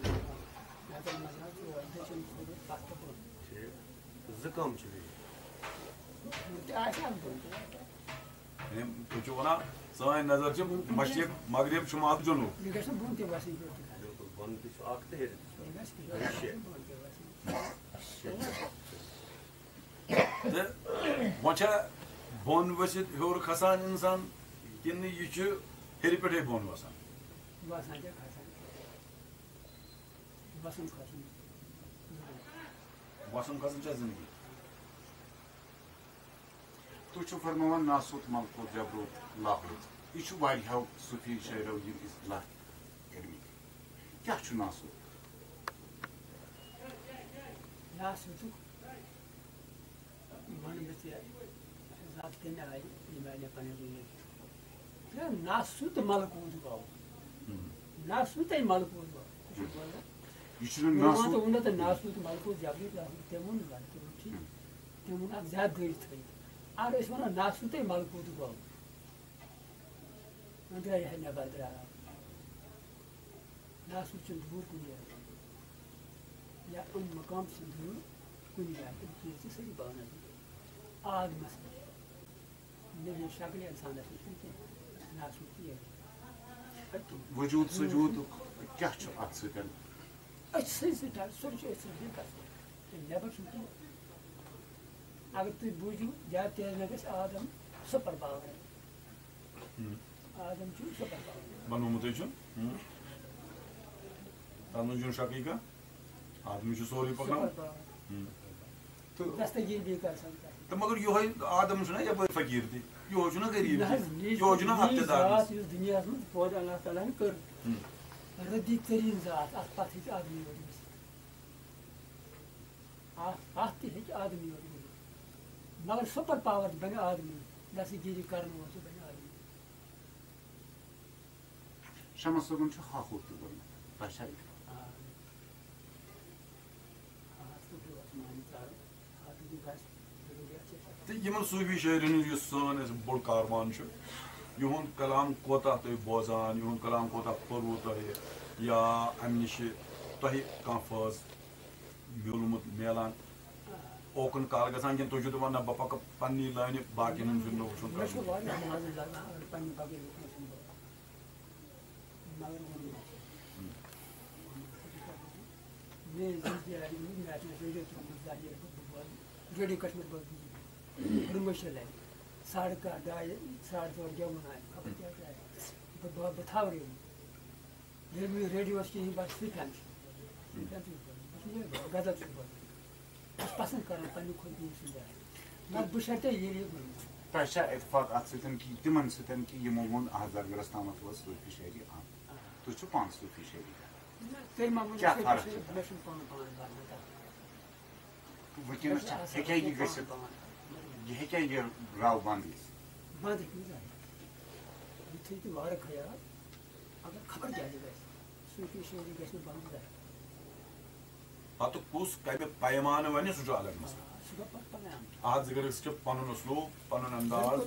یَتٮ۪ن منٛز ژور دٔچھِنۍ کھوٚوُر پَتھ تہٕ بۄن ٹھیٖک زٕ کَم چھِ بیٚیہِ تہِ آسہِ اَتھ بۄن تُہۍ چھِو وَنان سٲنۍ نظر چھِ مشرق مغرب شُمال جنوٗب یہِ گژھِ نہٕ بۄن تہِ وَسٕنۍ ہیوٚر تہِ گژھِ بِلکُل بۄنہٕ تہِ چھُ اکھ تہٕ ہیٚرِ تہِ یہِ گژھِ بۄن تہِ وَسٕنۍ تہٕ وۄنۍ چھا بۄن ؤسِتھ ہیوٚر کھسان اِنسان کِنہٕ یہِ چھُ ہیٚرِ پٮ۪ٹھٕے بۄن وسان وَسان تہِ کھسان وَسُن کھسُن وسُن کھسُن چھا زندگی تُہۍ چھِو فرماوان ناسوت ملکوت جبروت لاہوت یہِ چھُ واریاہو صوفی شٲعرو یِم اصطلاح کٔرمٕتۍ کیٛاہ چھُ ناسوت ناسوتُک وَنہٕ بہٕ ژےٚ حِساب تَمہِ آیہِ ییٚمہِ آیہِ مےٚ پَنٕنۍ زندگی ناسوت ملکوت گوٚو ناسوتے ملکوت گوٚو ژٕ چھُکھ بوزان یہِ چھُنہٕ ووٚنمو ناسوت تہٕ ناسوت ملکوت جبروت لاہوت تٔمۍ ووٚن گۄڈٕ تٔمۍ ووٚن ٹھیٖک تٔمۍ ووٚن اکھ زیادٕ دٔرۍ تھٲیِتھ اگر أسۍ وَنو ناسوتے ملکوت گوٚو وۄنۍ درٛاے یِہے نٮ۪بر درٛاو ناسوت چھُنہٕ دوٗر کُنہِ جایہِ یا یِم مقام چھِنہٕ دوٗر کُنہِ جایہِ تِم چیٖز چھِ سٲری پانَس منٛز آدمَس منٛز نہ یہِ شکلہِ اِنسانَس نِش چھُنہٕ کینٛہہ ناسوت تہِ ییٚتہِ وجوٗد سجوٗدُک کیٛاہ چھُ اَتھ سۭتۍ أتھۍ سۭتۍ سۭتۍ سورُے چھُ أتھۍ سۭتۍ گژھان نٮ۪بر چھُنہٕ کینٛہہ اگر تُہۍ بوٗزِو زیادٕ تیز مےٚ گژھِ آدم سُپر پاور آدم چھُ سُپر پاور بنومُتٕے چھُ تَتھ منٛز چھُنہٕ شکٕے کانٛہہ آدمی چھُ سورُے سُپر پکناوان پاور دستگیٖری بیٚیہِ کر سان تہٕ مگر یِہوے آدم چھُنہ یپٲرۍ فقیٖر تہِ یِہوے چھُنہ غریٖب نہ حظ تہِ یہِ یِہوے چھُنہ اقتدار ذات یُس دُنیاہس منٛز پٲدٕ اللہ تعالیٰ ہن کٔر رٔدی تٔریٖن ذات اَتھ پتہٕ ہیٚکہِ آدمی یوت گٔژھِتھ اَتھ تہِ ہیٚکہِ آدمی یوت گٔژھِتھ مگر سُپر پاور بنہِ آدمی دستگیٖری کرن وول سُہ بنہِ آدمی شمس صٲبن چھُ ہاکوٗ تہِ کوٚرمُت تۄہہِ چھا تہٕ یِمن صوٗفی شٲعرن ہُنٛد یُس سون اَسہِ بوٚڑ کاروان چھُ یِہُنٛد کلام کوتاہ تُہۍ بوزان یِہُنٛد کلام کوتاہ پوٚروٕ تۄہہِ یا اَمہِ نِش تۄہہِ کانٛہہ فٲض میوٗلمُت میلان اوکُن کال گژھان کِنہٕ تُہۍ چھِو دَپان نہ بہٕ پَکہٕ پننی لانہِ باقین ہُنٛد چھُنہٕ مےٚ وٕچھُن مےٚ چھُ کَرُن واریاہ مَزٕ لگان اگر پننہِ بغٲر وٕچھنَس چھُنہٕ مگر میٲنۍ زندگی آیہِ مےٚ آسہِ نہٕ ریڈیو ترٛوومُت زانٛہہ ییٚلہِ بہٕ بوزٕ ریڈیو کشمیٖر بوزٕ پرٛموشَن آیہِ 2:30 2:30 گٮ۪وُن آیہِ خبر کیٛاہ کیٛاہ آیہِ بہٕ تھاو ریڈیو ییٚلہِ مےٚ ریڈیوَس کِہیٖنۍ بَس سُفیان چھُ سُفیان چھُس بوزان غزل چھُس بوزان بہٕ چھُس پسنٛد کران پننہِ خۄد بہٕ سُنٛد جاے مگر بہٕ چھَس تۄہہِ ییٚلہِ تۄہہِ چھا اتفاق اَتھ سۭتۍ کہِ تِمن سۭتۍ کہِ یِمو ووٚن اَتھ درگرس تامَتھ وٲژ صوٗفی شٲعری تُہۍ چھِو پانہٕ صوٗفی شٲعری تیٚلہِ ما ؤنِو مےٚ چھُنہٕ پانہٕ بَرنہٕ وٕنکیٚنس ہیٚکیٛاہ یہِ گٔژھِتھ یہِ ہیٚکیٛاہ یہِ راو بنٛد گٔژھِتھ بنٛد ہیٚکہِ نہٕ یہِ تھٲیِو تُہۍ وارٕ خیال اگر خبر کیٛازِ گژھِ صوٗفی شٲعری گژھِ نہٕ بنٛد گژھٕنۍ پتہٕ کُس کمہِ پیمانہٕ وَنہِ سُہ چھُ الگ مسلہٕ سُہ گوٚو پتہٕ پَنٕنۍ اتھ اگر أسۍ چھِ پنُن اسلوٗب پنُن انداز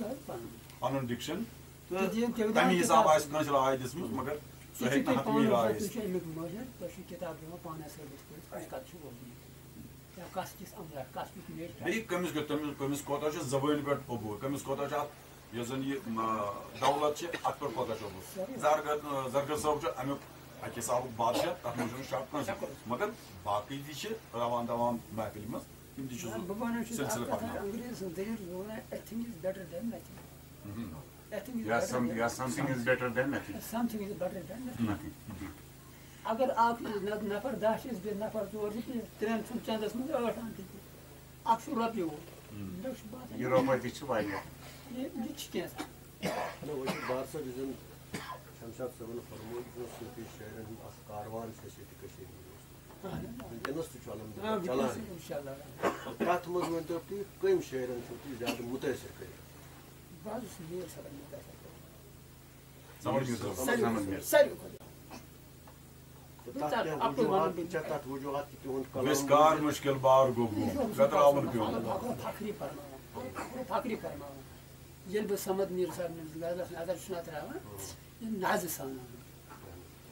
پنُن ڈِکشن تہٕ تہٕ تمہِ حساب آسہِ کٲنٛسہِ راے دِژمٕژ مگر سُہ ہیٚکہِ نہٕ حتمی راے تُہۍ ٲسِتھ چھِو اَمیُک مٲہِر تۄہہِ چھُو کِتاب دِوان پانَس ثٲبِت کٔرِتھ کُس کَتھ چھُ ووتمُت یا کَس کِس اَمرا کَس کیُتھ نیرِ بیٚیہِ کٔمِس کوتاہ چھُ زبٲنۍ پٮ۪ٹھ عبوٗر کٔمِس کوتاہ چھُ اَتھ یۄس زن یہِ دولت چھِ اَتھ پٮ۪ٹھ کوتاہ چھُ عبوٗر زرگر صٲب چھُ امیُک اکہِ حسابُک بادشاہ تَتھ منٛز چھُنہٕ شک کٲنٛسہِ مگر باقٕے تہِ چھِ رَوان دَوان محفِلہِ منٛز تِم تہِ چھِ سِلسِلہٕ پَکناوان. انگریز سُنٛد دٔلیٖل گوٚو نا anything is better than nothing. Something is better than nothing. Something is better than nothing. Nothing. اگر اکھ نفر 10 چھِ بیٚیہِ نفر 4 چھِ ترٛٮ۪ن چھُنہٕ چندس منٛز 8 اَنٛد تہِ اکھ چھُ رۄپیہِ وول مےٚ چھُ باسان یہِ رۄپاے تہِ چھِ واریاہ. یہِ چھِ کینٛژھا. بار صٲب یُس زَن شمشاد صٲبن فرموٗد صوٗفی شٲعرن ہُنٛد اکھ کاروان چھُ اَسہِ ییٚتہِ کٔشیٖرِ منٛز وٕنکٮ۪نس تہِ چھُ الحمدُاللہ چلان. تَتھ منٛز ؤنۍتو تُہۍ کٔمۍ شٲعرن چھُو تُہۍ زیادٕ مُتٲثر کٔرِتھ؟ بہٕ حظ چھُس میٖر صٲبن مُتٲثر سمجھ گٔے صٲب. ساروی کھۄتہٕ. تَتھ وجوہات کہِ تِہُنٛد وِسکار مُشکِل بار گوٚو گتراوُن پیوٚن. فخری فرماوان ییٚلہِ بہٕ سمد میٖر صٲبنِس غزلس نظر چھُس نہ تراوان یہِ نازِ سان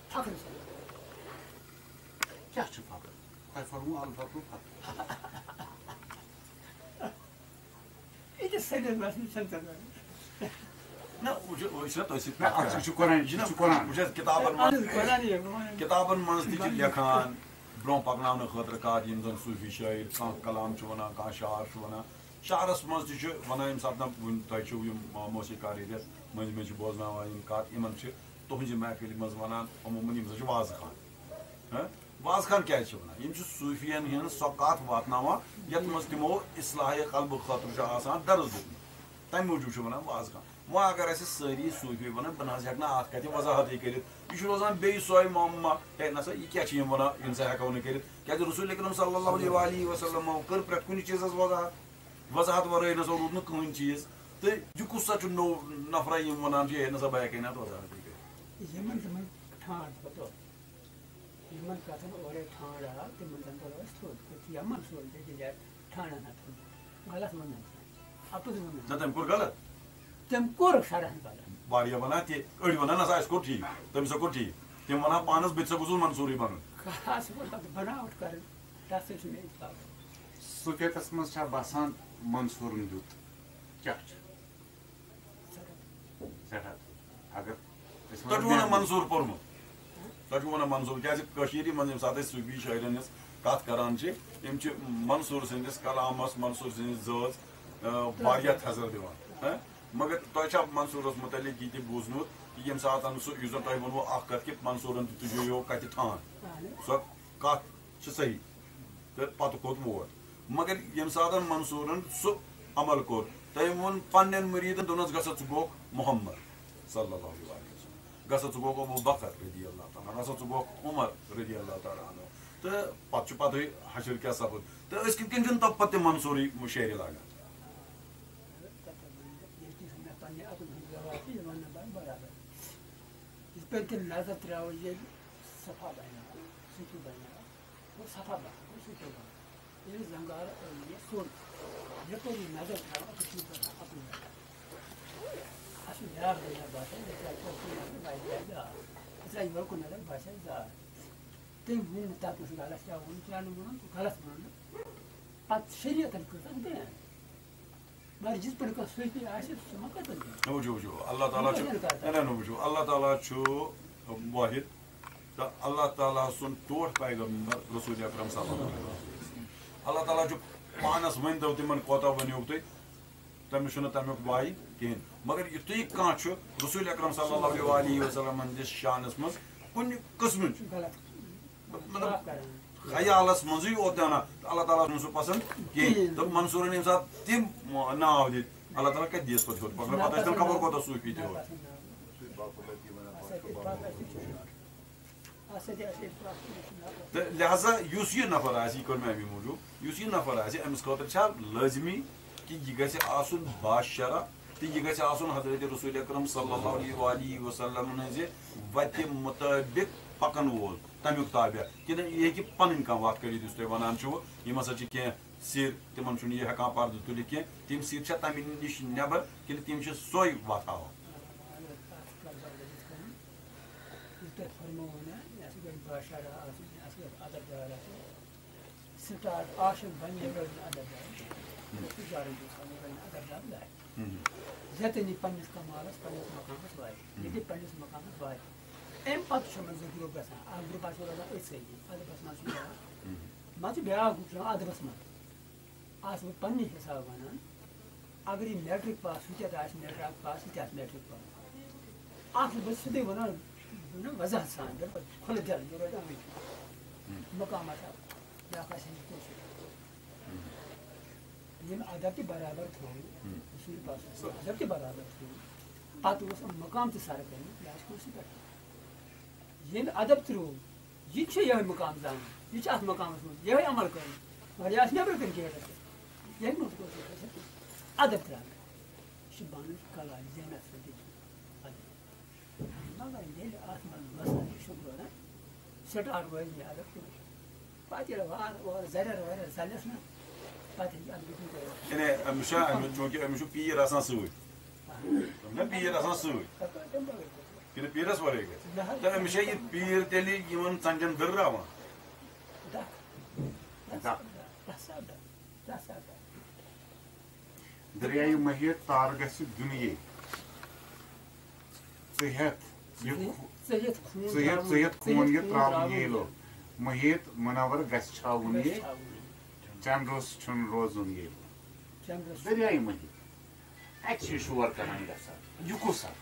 فخر سان. کیٛاہ چھُ فخر؟ تۄہہِ فرموٗ الفخرُ فخر. ییٚتہِ سٲلِم چھَنہٕ ژٕ نہ وٕچھ چھُنہ تۄہہِ سۭتۍ یہِ چھُ قرآن یہِ چھُ قرآن. وٕچھ حظ کِتابن منٛز تہِ چھِ لیکھان برونٛہہ پکناونہٕ خٲطرٕ کَتھ یِم زَن صوٗفی شٲعر کانٛہہ کلام چھُ وَنان کانٛہہ شعر چھُ وَنان. شعرس منٛز تہِ چھُ وَنان ییٚمہِ ساتہٕ وٕنۍ تۄہہِ چھِو یِم موسیٖقار ییٚتٮ۪تھ مٔنٛزۍ مٔنٛزۍ چھِ بوزناوان یِم کَتھ یِمن چھِ تُہنٛزِ محفِلہِ منٛز وَنان عموٗماً یِم زَن چھِ وازٕ خان. وازٕ خان کیٛازِ چھِ وَنان یِم چھِ صوٗفیَن ہِنٛز سۄ کَتھ واتناوان یَتھ منٛز تِمو اِصلاحِ قلبہٕ خٲطرٕ چھُ آسان درٕز دیُتمُت تَمہِ موٗجوٗب چھِ وَنان وازٕ خان. وۄنۍ اگر اَسہِ سٲری صوٗفی وَنان بہٕ نہ حظ ہٮ۪کہٕ نہٕ اَتھ کَتھِ وضاحتٕے کٔرِتھ یہِ چھُ روزان بیٚیہِ سۄے معما ہے نہ سا یہِ کیٛاہ چھِ یِم وَنان یِم سا ہٮ۪کو نہٕ کٔرِتھ کیٛازِ رسول اکرم صلی اللہ علیہ وسلمو کٔر پرٛٮ۪تھ کُنہِ چیٖزس وضاحت ورٲے نہ سا روٗد نہٕ کٕہٕنۍ چیٖز تہٕ یہِ کُس سا چھُ نوٚو نفرا یِم وَنان چھِ ہے نہ سا بہٕ ہٮ۪کے نہٕ اَتھ وضاحتٕے کٔرِتھ. یِمن تِمن ٹھانٛڈ پتہٕ یِمن کتھن اورے ٹھانٛڈ آو تِمن زن کوٚر اَسہِ تھوٚد یِمن سوز بیٚکہِ جایہِ ٹھانٛڈن تھوٚد غلط ووٚن اَپُز ووٚن نہ تٔمۍ کوٚر غلط. تٔمۍ کوٚر شرحن غلط. واریاہ وَنان تہِ أڑۍ وَنان نہ سا اَسہِ کوٚر ٹھیٖک تٔمۍ سا کوٚر ٹھیٖک تِم وَنان پانس بہٕ تہِ سا گوٚژھُس منصوٗرٕے بَنُن. خاص پٲٹھۍ بناوٹ کَرٕنۍ تَتھ سۭتۍ چھُ مےٚ اِتفاق. صوٗفیتس منٛز چھا باسان منصوٗرن دیُت کیٛاہ چھُ سٮ۪ٹھاہ اگر تۄہہِ چھُو وَنان منصوٗر پوٚرمُت تۄہہِ چھُو وَنان منصوٗر کیٛازِ کٔشیٖرِ منٛز ییٚمہِ ساتہٕ أسۍ صوٗفی شٲعرن ہٕنٛز کَتھ کران چھِ یِم چھِ منصوٗر سٕنٛدِس کلامس منصوٗر سٕنٛدِس زٲژ واریاہ تھزر دِوان. مگر تۄہہِ چھا منصوٗرس مُتعلِق یہِ تہِ بوٗزمُت کہِ ییٚمہِ ساتہٕ سُہ یُس زن تۄہہِ ووٚنوُ اکھ کتھ کہِ منصوٗرن تہِ تُجیو کتہِ ٹھان سۄ کتھ چھِ صحیح تہٕ پتہٕ کھوٚت ووٹ مگر ییٚمہِ ساتہٕ منصوٗرن سُہ عمل کوٚر تٔمۍ ووٚن پننٮ۪ن مُریٖدن دوٚپنس گژھا ژٕ گوٚکھ محمد صلی اللہ علیہ وسلم گژھا ژٕ گوٚکھ ابوٗ بکر رضی اللہ تعالیٰ گژھا ژٕ گوٚکھ عمر رضی اللہ تعالیٰ عنہ تہٕ پتہٕ چھُ پتہٕ حشر کیٛاہ سپُد تہٕ أسۍ کِتھ کٔنۍ چھِنہٕ پتہٕ تِم منصوٗرٕے شیرِ لاگان. تِم نظر تراوو ییٚلہِ صفا بنیٛاو سُکوٗ بنیٛاو گوٚو صفا بنیٛاو سُکوٗ بنیٛاو ییٚلہِ زنگار یہِ سوٚد یپٲرۍ یہِ نظر تراوان اَتھ چھُ اَپُز اَتھ چھُ بیٛاکھ نظر باسان یہِ ژاے یورکُن نظر باسان زار تٔمۍ ووٚن نہٕ تَتھ منٛز غلط کیٛاہ ووٚن کیٛاہ نہٕ ووٚنُن غلط ووٚنُن نہٕ پتہٕ شریعتن کۭژاہ بین مگر یِتھ پٲٹھۍ کانٛہہ صوٗفی آسہِ سُہ ما کَتٮ۪ن وٕچھو اللہ تعالیٰ چھُ وٕچھو اللہ تعالیٰ چھُ وٲحِد تہٕ اللہ تعالیٰ سُنٛد ٹوٹھ پیغمبر رسول اکرم صلی اللہ علیہ وسلم اللہ تعالیٰ چھُ پانس ؤنۍتو تِمن کوتاہ ؤنِو تُہۍ تٔمِس چھُنہٕ تمیُک واے کِہینۍ مگر یِتھُے کانٛہہ چھُ رسول اکرم صلی اللہ علیہ وسلم ہٕنٛدِس شانس منٛز کُنہِ قٕسمٕچ مطلب خیالس منٛزٕے یوت اَنان تہٕ اللہ تعالیٰ چھُنہٕ سُہ پسنٛد کِہینۍ تہٕ منصوٗرن ییٚمہِ ساتہٕ تِم ناو دِتۍ اللہ تعالیٰ کتہِ دِیَس پتہٕ ہیوٚر پکنٲوِتھ پتہٕ ٲسۍ تِم خبر کوتاہ صوٗفی تہِ ہیوٚر. تہٕ لہٰذا یُس یہِ نفر آسہِ یہِ کوٚر مےٚ اَمہِ موٗجوٗب یُس یہِ نفر آسہِ أمِس خٲطرٕ چھا لٲزمی کہِ یہِ گژھِ آسُن باشرہ تہٕ یہِ گژھِ آسُن حضرت رسول اکرم صلی اللہ علیہ وسلم ہٕنٛزِ وتہِ مُطٲبِق پکن وول تمیُک تابع کِنہٕ یہِ ہیٚکہِ پنٕنۍ کانٛہہ وتھ کٔڑِتھ یُس تُہۍ وَنان چھُو یِم ہسا چھِ کینٛہہ سِر تِمن چھُنہٕ یہِ ہٮ۪کان پردٕ تُلِتھ کینٛہہ تِم سِر چھا تمہِ نِش نٮ۪بر کِنہٕ تِم چھِ سۄے وتھ ہاوان. زیتنی پننِس کمالس پننِس مقامس واتہِ ییٚتہِ پننِس مقامس واتہِ اَمہِ پَتہٕ چھُ یِمَن زٕ گرُپ گژھان اَکھ گرُپ چھُ روزان أتھۍ سۭتی اَدبَس منٛز چھُ بیٛاکھ مان ژٕ بیٛاکھ گرُپ چھُ یِوان اَدبَس منٛز آسہٕ بہٕ پنٛنہِ حِسابہٕ وَنان اگر یہِ میٹرِک پاس ہُہ تہِ آسہِ میٹرِک پاس یہِ تہِ آسہِ میٹرِک پاس اَکھ چھُس بہٕ سیوٚدُے وَنان وضاحت سان بِلکُل کھُلہٕ دِل یہِ روزِ اَمٕے مُقام آسہِ بیٛاکھ آسہِ ہیٚمِس کٲشُر ییٚمہِ اَدب تہِ برابر تھوٚو اصوٗل پاسَس اَدب تہِ برابر تھوٚو پَتہٕ اوس یِم مُقام تہِ سَر کٔرمٕتۍ یہِ آسہِ کٲنٛسہِ پٮ۪ٹھ ییٚمہِ اَدب ترٛوو یہِ تہِ چھُ یِہوٚے مُقام زانُن یہِ چھُ اَتھ مُقامَس منٛز یِہوٚے عمل کَرُن مگر یہِ آسہِ نٮ۪برٕ کَنۍ گیٹَس پٮ۪ٹھ ییٚمہِ منٛز کٲشُر کھسہِ اَدب ترٛاوُن یہِ چھُ بَنُن کَلا زینَس سۭتۍ اَدب مگر ییٚلہِ اَتھ منٛز مسلہٕ چھُ روزان سِٹاٹ روزِ یہِ اَدب کٲشُر پَتہٕ ییٚلہِ وارٕ وارٕ زَرٮ۪ر وَرٮ۪ر ژَلٮ۪س نا پَتہٕ ہیٚکہِ اَدب یعنی أمِس چوٗنٛکہِ أمِس چھُ پیٖر آسان سۭتۍ پیٖر آسان سۭتۍ کِنہٕ پیٖرَس وَرٲے گژھِ تہٕ أمِس چھا یہِ پیٖر تیٚلہِ یِمن ژَنٛجَن دٕرراوان دریایہِ مٔہیٖد تار گژھِ دیُن یے ژٕ ہٮ۪تھ خوٗن یہِ ترٛاوُن یے لوٚگ مٔہیٖد مُنَوَر گژھِ چھاوُن یے چنٛدرَس چھُنہٕ روزُن یے دریایہِ مٔہیٖد اَتہِ چھِ شور کران گژھان یہِ کُس اکھ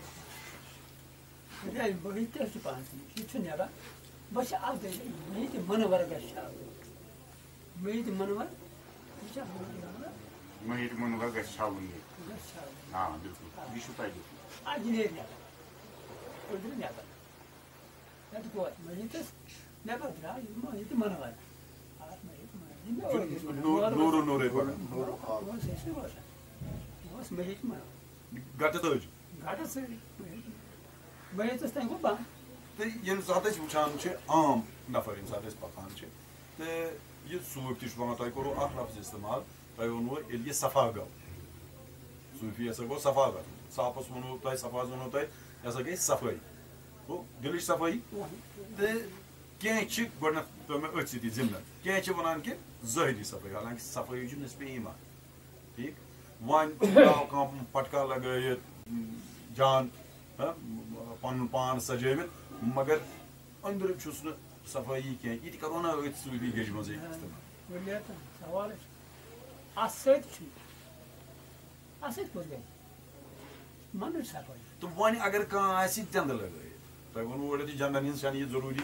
دریایہِ مٔہیٖد تہِ چھُ پانَس نِش یہِ چھُ نیران بہٕ چھِ اَکھ دٔلیٖل مٔہیٖد مُنَوَر گژھِ چھاوُن مٔہیٖد مُنَوَر یہِ چھا مٔہیٖد مُنوَر گژھِ چھاوُن یے گژھِ چھاوُن آ بِلکُل یہِ چھُ تۄہہِ دیُتمُت اَدٕ یہِ نیرِ نٮ۪بر أنٛدرٕ نٮ۪بر یَتھ گوٚو اَتھ مٔہیٖدَس نٮ۪بر درٛاو یہِ مٔہیٖد تہِ مُنَوَر اَتھ مٔہیٖد نوٗرٕ نوٗرٕے پَکان اوس مٔہیٖد مُنَوَر گَٹہٕ تٲج گاٹَس سۭتۍ مٔہیٖدَس تانۍ گوٚو بنٛد تہٕ ییٚمہِ ساتہٕ أسۍ وٕچھان چھِ عام نفر ییٚمہِ ساتہٕ أسۍ پَکان چھِ تہٕ یہِ صوٗفۍ تہِ چھُ وَنان تۄہہِ کوٚروٕ اکھ لفظ اِستعمال تۄہہِ ووٚنوُ ییٚلہِ یہِ صفا گوٚو صوٗفی ہسا گوٚو صفا گژھُن صافَس ووٚنوُ تۄہہِ صفاہَس ووٚنوُ تۄہہِ یہِ ہسا گٔے صفٲیی گوٚو دِلٕچ صفٲیی تہٕ کینٛہہ چھِ گۄڈٕنٮ۪تھ پیوٚو مےٚ أتھۍ سۭتی ضِمنَن کینٛہہ چھِ وَنان کہِ ظٲہری صفٲیی حالانکہِ صفٲیی چھُ نِسبہِ ایٖمان ٹھیٖک وۄنۍ درٛاو کانٛہہ پٹکا لگٲیِتھ جان پَنُن پان سجٲوِتھ مگر أنٛدرٕ چھُس نہٕ صفٲیی کینٛہہ یہِ تہِ کَرو نا أتھۍ صوٗفی گیجہِ منٛزٕے اِستعمال سوال چھُ اَتھ سۭتۍ چھُ اَتھ سۭتۍ کوٚت گژھِ مَنٕچ صفٲیی تہٕ وۄنۍ اگر کانٛہہ آسہِ جنٛدٕ لگٲیِتھ تۄہہِ ووٚنوُ گۄڈٕنٮ۪تھ یہِ جنٛدن ہِنٛز چھَنہٕ یہِ ضروٗری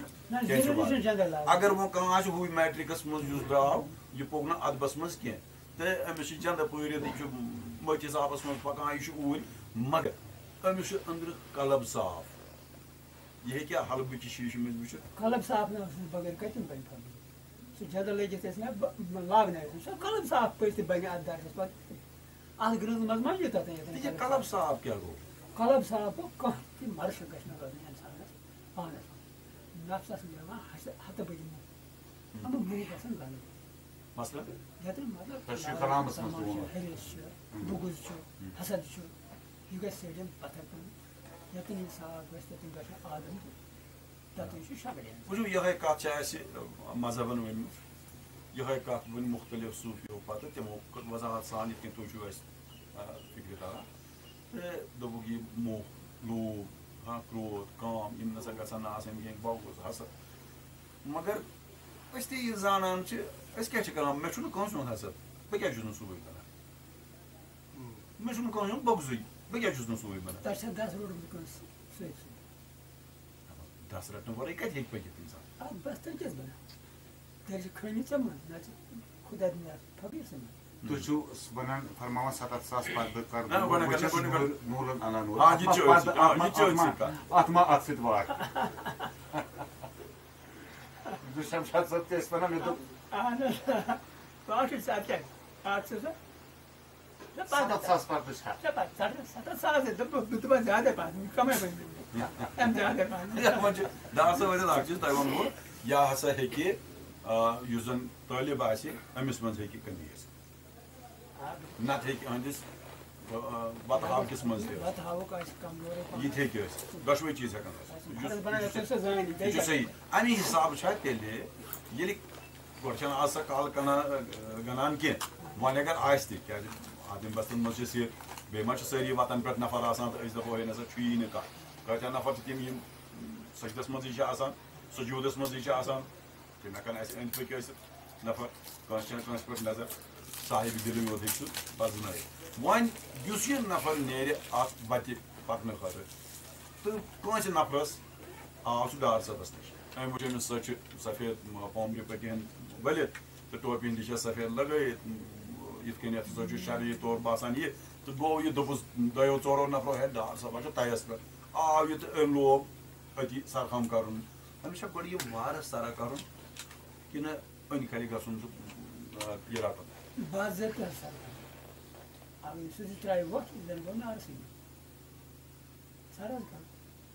اگر وۄنۍ کانٛہہ آسہِ ہُے میٹرِکَس منٛز یُس درٛاو یہِ پوٚک نہٕ اَدبَس منٛز کینٛہہ تہٕ أمِس چھِ جنٛدٕ پٲرِتھ یہِ چھُ مٔتھِس آبَس منٛز پَکان یہِ چھُ اوٗرۍ مگر أمِس چھُ أنٛدرٕ قلب صاف یہِ ہیٚکیٛاہ حلبہٕ کہِ شیٖشہٕ منٛز وٕچھِتھ قلب صاف نہٕ آسنہٕ بغٲر کَتٮ۪ن بَنہِ فَضل سُہ جَدٕ لٔگِتھ ٲسۍ مےٚ لاگنٲیِتھ سُہ قلب صاف پٔزۍ تہِ بَنہِ اَتھ درسَس پَتہٕ اَتھ گرٛنٛز منٛز ما چھِ تَتھ یہِ قلب صاف کیٛاہ گوٚو قلب صاف گوٚو کانٛہہ تہِ مَرشہٕ گژھِ نہٕ روزُن اِنسانَس پانَس نفسَس نیران ہَتہٕ بٔدی مُہ یِمن مُہ گژھن غلط مَسلہٕ یَتٮ۪ن مطلب تۄہہِ چھُ کلامَس منٛز تہِ ووٚنمُت ہیٚرِس چھُ بُغض چھُ حسد چھُ یہِ گژھِ سٲلِم پَتھر کَرُن یَتٮ۪ن یہِ صاف گژھِ تَتٮ۪ن گژھِ نہٕ آدم تہِ تَتٮ۪ن چھُ شگڑین وٕچھِو یِہوٚے کَتھ چھِ اَسہِ مذہبَن ؤنمٕژ یِہوٚے کَتھ ؤنۍ مُختٔلِف صوٗفیو پَتہٕ تِمو کٔر وضاحت سان یِتھ کٔنۍ تُہۍ چھُو اَسہِ فِکرِ تَران تہٕ دوٚپُکھ یہِ موہ لوٗب کرٛوٗد کام یِم نَسا گژھن نہٕ آسٕنۍ کینٛہہ بغض حسد مگر أسۍ تہِ یہِ زانان چھِ أسۍ کیٛاہ چھِ کَران مےٚ چھُنہٕ کٲنٛسہِ ہُنٛد حسد بہٕ کیٛازِ چھُس نہٕ سُے کَران مےٚ چھُنہٕ کٲنٛسہِ ہُنٛد بغضٕے بہٕ کیٛازِ چھُس نہٕ سُے کَران دَس رَٹنہٕ وَرٲے کَتہِ ہیٚکہِ پٔکِتھ اِنسان تُہۍ چھِو وَنان فرماوان 7,000 پردٕ کَرٕ نوٗرَن اَنان اَتھ ما اَتھ سۭتۍ واتہِ شمشاد صٲب تہِ ٲسۍ وَنان مےٚ دوٚپ 7,000 پردٕ چھا ڈاکٹر صٲب ؤنِتھ اکھ چیٖز تۄہہِ ووٚنوُ یا ہسا ہیٚکہِ یُس زَن طٲلِب آسہِ أمِس منٛز ہیٚکہِ کٔمی ٲسِتھ نتہٕ ہیٚکہِ أہنٛدِس بَتہٕ ہاوکِس منٛز تہِ یہِ تہِ ہیٚکہِ ٲسِتھ دۄشوٕے چیٖز ہٮ۪کان ٲسِتھ یہِ چھُ صحیح اَمہِ حِسابہٕ چھا تیٚلہِ ییٚلہِ گۄڈٕ چھَنہٕ آز سۄ کالہٕ گَنان کینٛہہ وۄنۍ اگر آسہِ تہِ کیٛازِ آدم بستن منٛز چھِ سِر بیٚیہِ ما چھِ سٲری وَتَن پٮ۪ٹھ نفر آسان تہٕ أسۍ دَپو ہے نہ سا چھُیی نہٕ کانٛہہ کۭتیاہ نفر چھِ تِم یِم سجدس مزے آسان سجودس مزے آسان تم ہیکن اس أنٛدۍ پٔکۍ ٲسِتھ نفر کٲنٛسہِ پٮ۪ٹھ نظر صاحب دِلٕے یوت ہیٚکہِ سُہ پرزنٲیِتھ وۄنۍ یُس یہِ نفر نیرِ اکھ بتہِ پکنہٕ خٲطرٕ تہٕ کٲنٛسہِ نفرس آو سُہ ڈار صٲبس نِش أمۍ وٕچھ أمِس سۄ چھِ سفید پومرِ پٔٹۍ ہن ؤلِتھ تہٕ ٹوپی ہِنٛدِ چھےٚ سفید لگٲیِتھ یِتھ کٔنٮ۪تھ سۄ چھُ شرعی طور باسان یہِ تہٕ گوٚو یہِ دوٚپُس دۄیو ژورو نفرو ہے ڈار صٲبا چھُ تیس پٮ۪ٹھ آو یہِ تہٕ أمۍ لوگ أتی سرخم کرُن أمِس چھا گۄڈٕ یہِ وارس سرا کرُن کِنہٕ أنۍ کھرِ گژھُن سُہ یہِ رٹُن باضٲبطہٕ سر اگر سُہ ترٛایہِ وۄٹھ زن گوٚو نارسٕے سر حظ کر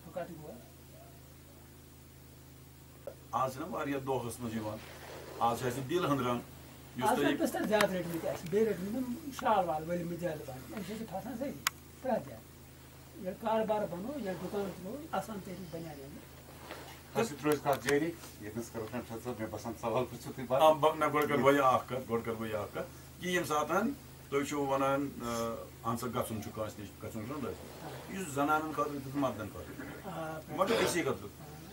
بہٕ کتہِ گوٚو آز چھِنہ واریاہ دۄہس منٛز یِوان آز چھُ اَسہِ دِل ہٕنٛدران یُس آز تۄہہِ چھِ زیادٕ رٔٹمٕتۍ اَسہِ بیٚیہِ رٔٹمٕتۍ شال وال ؤلمٕتۍ زیادٕ پہن اَمہِ سۭتۍ چھِ پھسان سٲری پرٛٮ۪تھ جایہِ ییٚلہِ کاربار بنو ییٚلہِ دُکان ترٛوو آسان طریٖقہٕ بنیٛاو اَسہِ ترٛٲوِس کَتھ جٲری ییٚتنَس کَرو کینٛہہ صٲب مےٚ باسان سوال پرٛژھِو تُہۍ نہ گۄڈٕ کَرٕ بہٕ یہِ اکھ کَتھ گۄڈٕ کَرٕ بہٕ یہِ اکھ کَتھ کہِ ییٚمہِ ساتہٕ تُہۍ چھِو وَنان اہن سا گژھُن چھُ کٲنٛسہِ نِش گژھُن چھُنہ لٲزمی یُس زنانن خٲطرٕ تہٕ مردن خٲطرٕ مگر أسی خٲطرٕ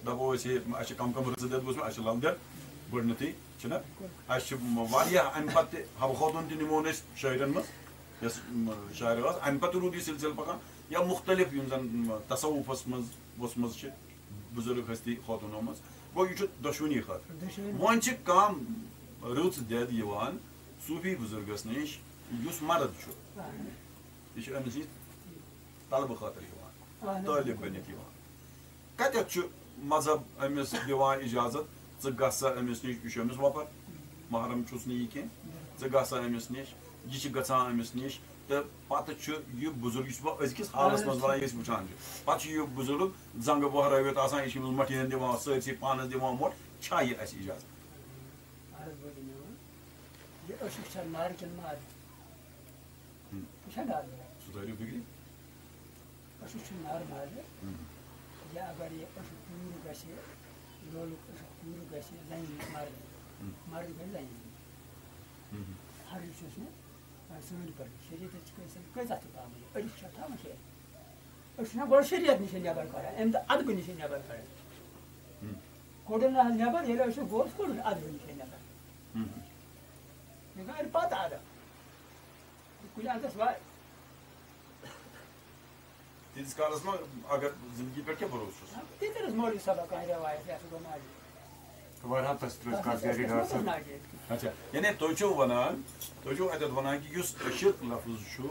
دَپو أسۍ ہے اَسہِ چھِ کم کم رٕژٕ دٮ۪د وٕچھمٕژ اَسہِ چھِ لنٛگ دٮ۪د گۄڈنیٚتھٕے چھُنہ اَسہِ چھِ واریاہ اَمہِ پتہٕ تہِ حبہٕ خوتوٗن تہِ نِمون أسۍ شٲعرن منٛز یۄس شاعر ٲس اَمہِ پتہٕ تہِ روٗد یہِ سلسلہٕ پکان یا مُختلف یِم زن تصوُفس منٛز وٕژھمٕژ چھِ بُزرگ ہستی خوتوٗنو منٛز گوٚو یہِ چھُ دۄشوٕنی خٲطرٕ وۄنۍ چھِ کانٛہہ رٕژ دٮ۪د یِوان صوٗفی بُزرگس نِش یُس مرد چھُ یہِ چھُ أمِس نِش طلبہٕ خٲطرٕ یِوان طٲلب بٔنِتھ یِوان کتٮ۪تھ چھُ مذہب أمِس دِوان اِجازت ژٕ گژھ سا أمِس نِش یہِ چھُ أمِس وۄپر محرم چھُس نہٕ یہِ کینٛہہ ژٕ گژھ سا أمِس نِش یہِ چھِ گژھان أمِس نِش تہٕ پتہٕ چھُ یہِ بُزرگ یُس بہٕ أزکِس حالس منٛز ونان أسۍ وٕچھان چھِ پتہٕ چھُ یہِ بُزرگ زنٛگہٕ وہرٲوِتھ آسان یہِ چھِ أمِس مٹھِ ہن دِوان سٲرسٕے پانس دِوان موٚٹھ چھا یہِ اَسہِ اِجازت سُہ تھٲیِو سُہ تٲریو فِکرِ أسۍ چھِ نار مالہِ یا اگر یہِ أسۍ پوٗرٕ گژھِ لولُک پوٗرٕ گژھِ زنہِ نِش مرد گژھِ زنہِ نِش ہر یہِ چھُس نہٕ سٲنۍ پٲٹھۍ شریعتس چھِ کۭژاہ تہِ پابنٛدی أڑِس چھِ تھاوان شریعت أسۍ چھِنہ گۄڈٕ شریعت نِش نٮ۪بر کڑان اَمہِ دۄہ ادبہٕ نِش نٮ۪بر کڑان کوٚڑُن نہ حظ نٮ۪بر ییٚلہِ أسۍ گوٚو کوٚڑُن ادبہٕ نِش نٮ۪بر مےٚ گٔے پتہٕ ادب کُنہِ اَندس وارِ تیٖتِس کالس منٛز اگر زندگی پٮ۪ٹھ کیٛاہ بروسہٕ چھُس تہِ کٔرٕس مولوی صٲبا کانٛہہ رٮ۪وایت یَتھ گوٚو ناجٲیِز بہرحال تَس ترٛٲوِس کَتھ جٲری ڈاکٹر صٲب اچھا یعنی تُہۍ چھِو وَنان اَتٮ۪تھ وَنان کہِ یُس کٔشیٖر لفظ چھُ